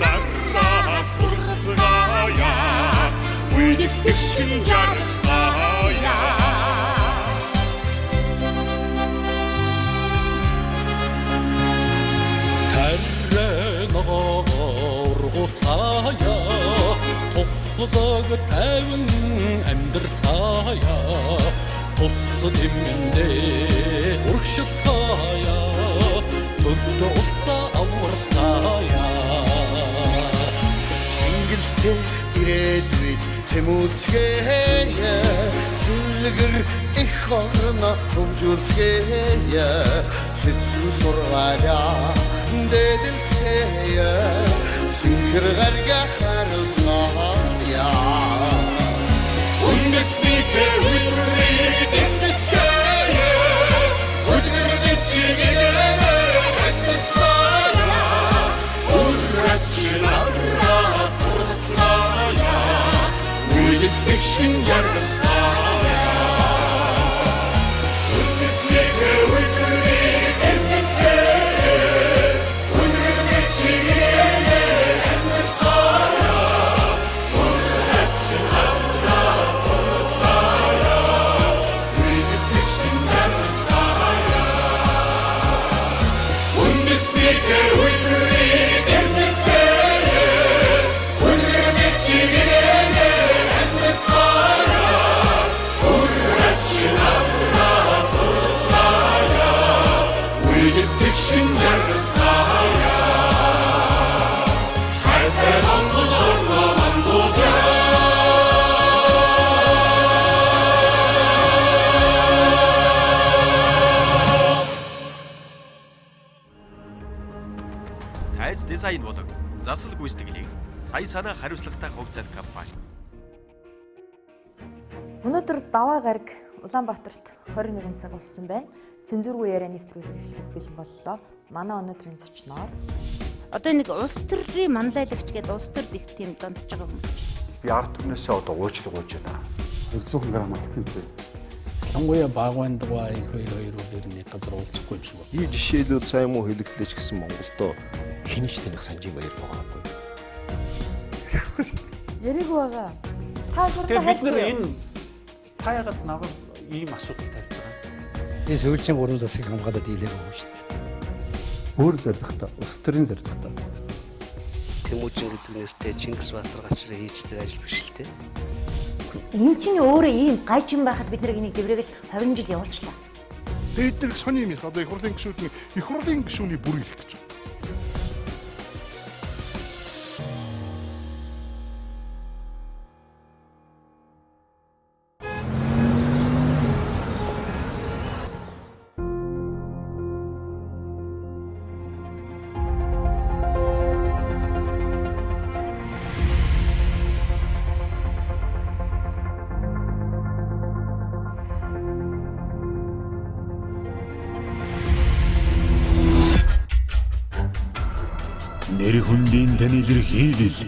нараа сургацгаая үйлдвэршин жаргацгаая тарногооргуцаая тухлог тайван амьдарцаая тус дэмэндээ урагшцаая төртө уса аварцаая Цэнгэлтэй ирээдүйд тэмүүлцгээе Цүлгэр их орно хөвжүүлцгээе Цэцэн сургаалаа дэдэлцгээе Цэнхэр гарга харилцгаая үндэснийхээ үйлдвэрийг дэмжицгээе өдгөр дэчигээр амьдцаая уррач нараа сургацгаая үйлдвэршин жаргацгаая үндэснийхээ үйлдвэрийг дэмжицгээе өдгөр дэчигээр амьдцаая уррач нараа сургацгаая үйлдвэршин жаргацгаая үндэснийхээ үйлдвэрийг дэмжицгээе өдгөр дэчигээр амьдцаая уррач нараа сургацгаая үйлдвэршин жаргацгаая хайртай Монгол орно Монголиа Тайз дизайн болон засал гүйцэтгэлийг сая санаа хариуцлагатай хөгжөөд компани. Өнөөдөр даваа гараг Улаанбаатарт 21 цаг болсон байна. Цензургүй яриа нэвтрүүлэг эхлэх бэлэн боллоо. Манай өнөөдрийн зочноор Одоо нэг улс төрийн манлайлагч гэдэг улс төрд их тийм дондж байгаа юм. Би ард түмнээсээ одоо уучлал гуйж байна. 200 грамм алтантай. Хамгуя багвандгаа энэ хоёр үерний газар уулзахгүй юм шиг байна. И жишээлбэл сайн муу хэлэгдлээч гэсэн Монголдо хинч таних санжийн баяр байгаагүй. яриаг байгаа. Та Тэгэхээр бид нэр энэ та ягаад надад ийм асуудал тавьж байгаа юм? Энэ сүүлчийн 3 засгийг хамгаалаад дийлээ байгаа шүү дээ. Өөр зорилготой, улс төрийн зорилготой. Тэмүүжин гэдэг нэртэй Чингис Баатар гачраа хийждэг ажил биш л те. Энэ чинь өөрөө ийм гайчин байхад бид нэг дэврээгээл 20 жил явуулчлаа. Тэдний сони юм одоо их хурлын гишүүдний бүр ирэх гэж. таны илэрхийлэл.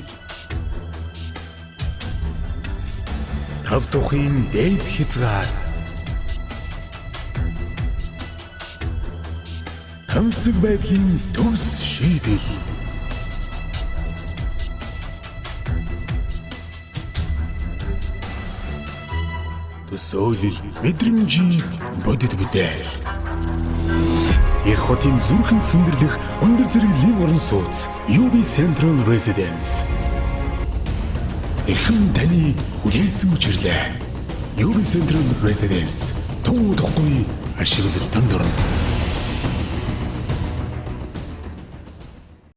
Тав тухын дээд хязгаар. Тансаг байдлын төгс шийдэл. Төсөөлөл, мэдрэмжийн бодит бүтээл. Их хотын зүрхэн цэндэрлэх өндөр зэрэг лив орон сууц UB Central Residence. Эрхэм таны хүлээсэн учирлээ. UB Central Residence туу удахгүй ашиглалтанд орно.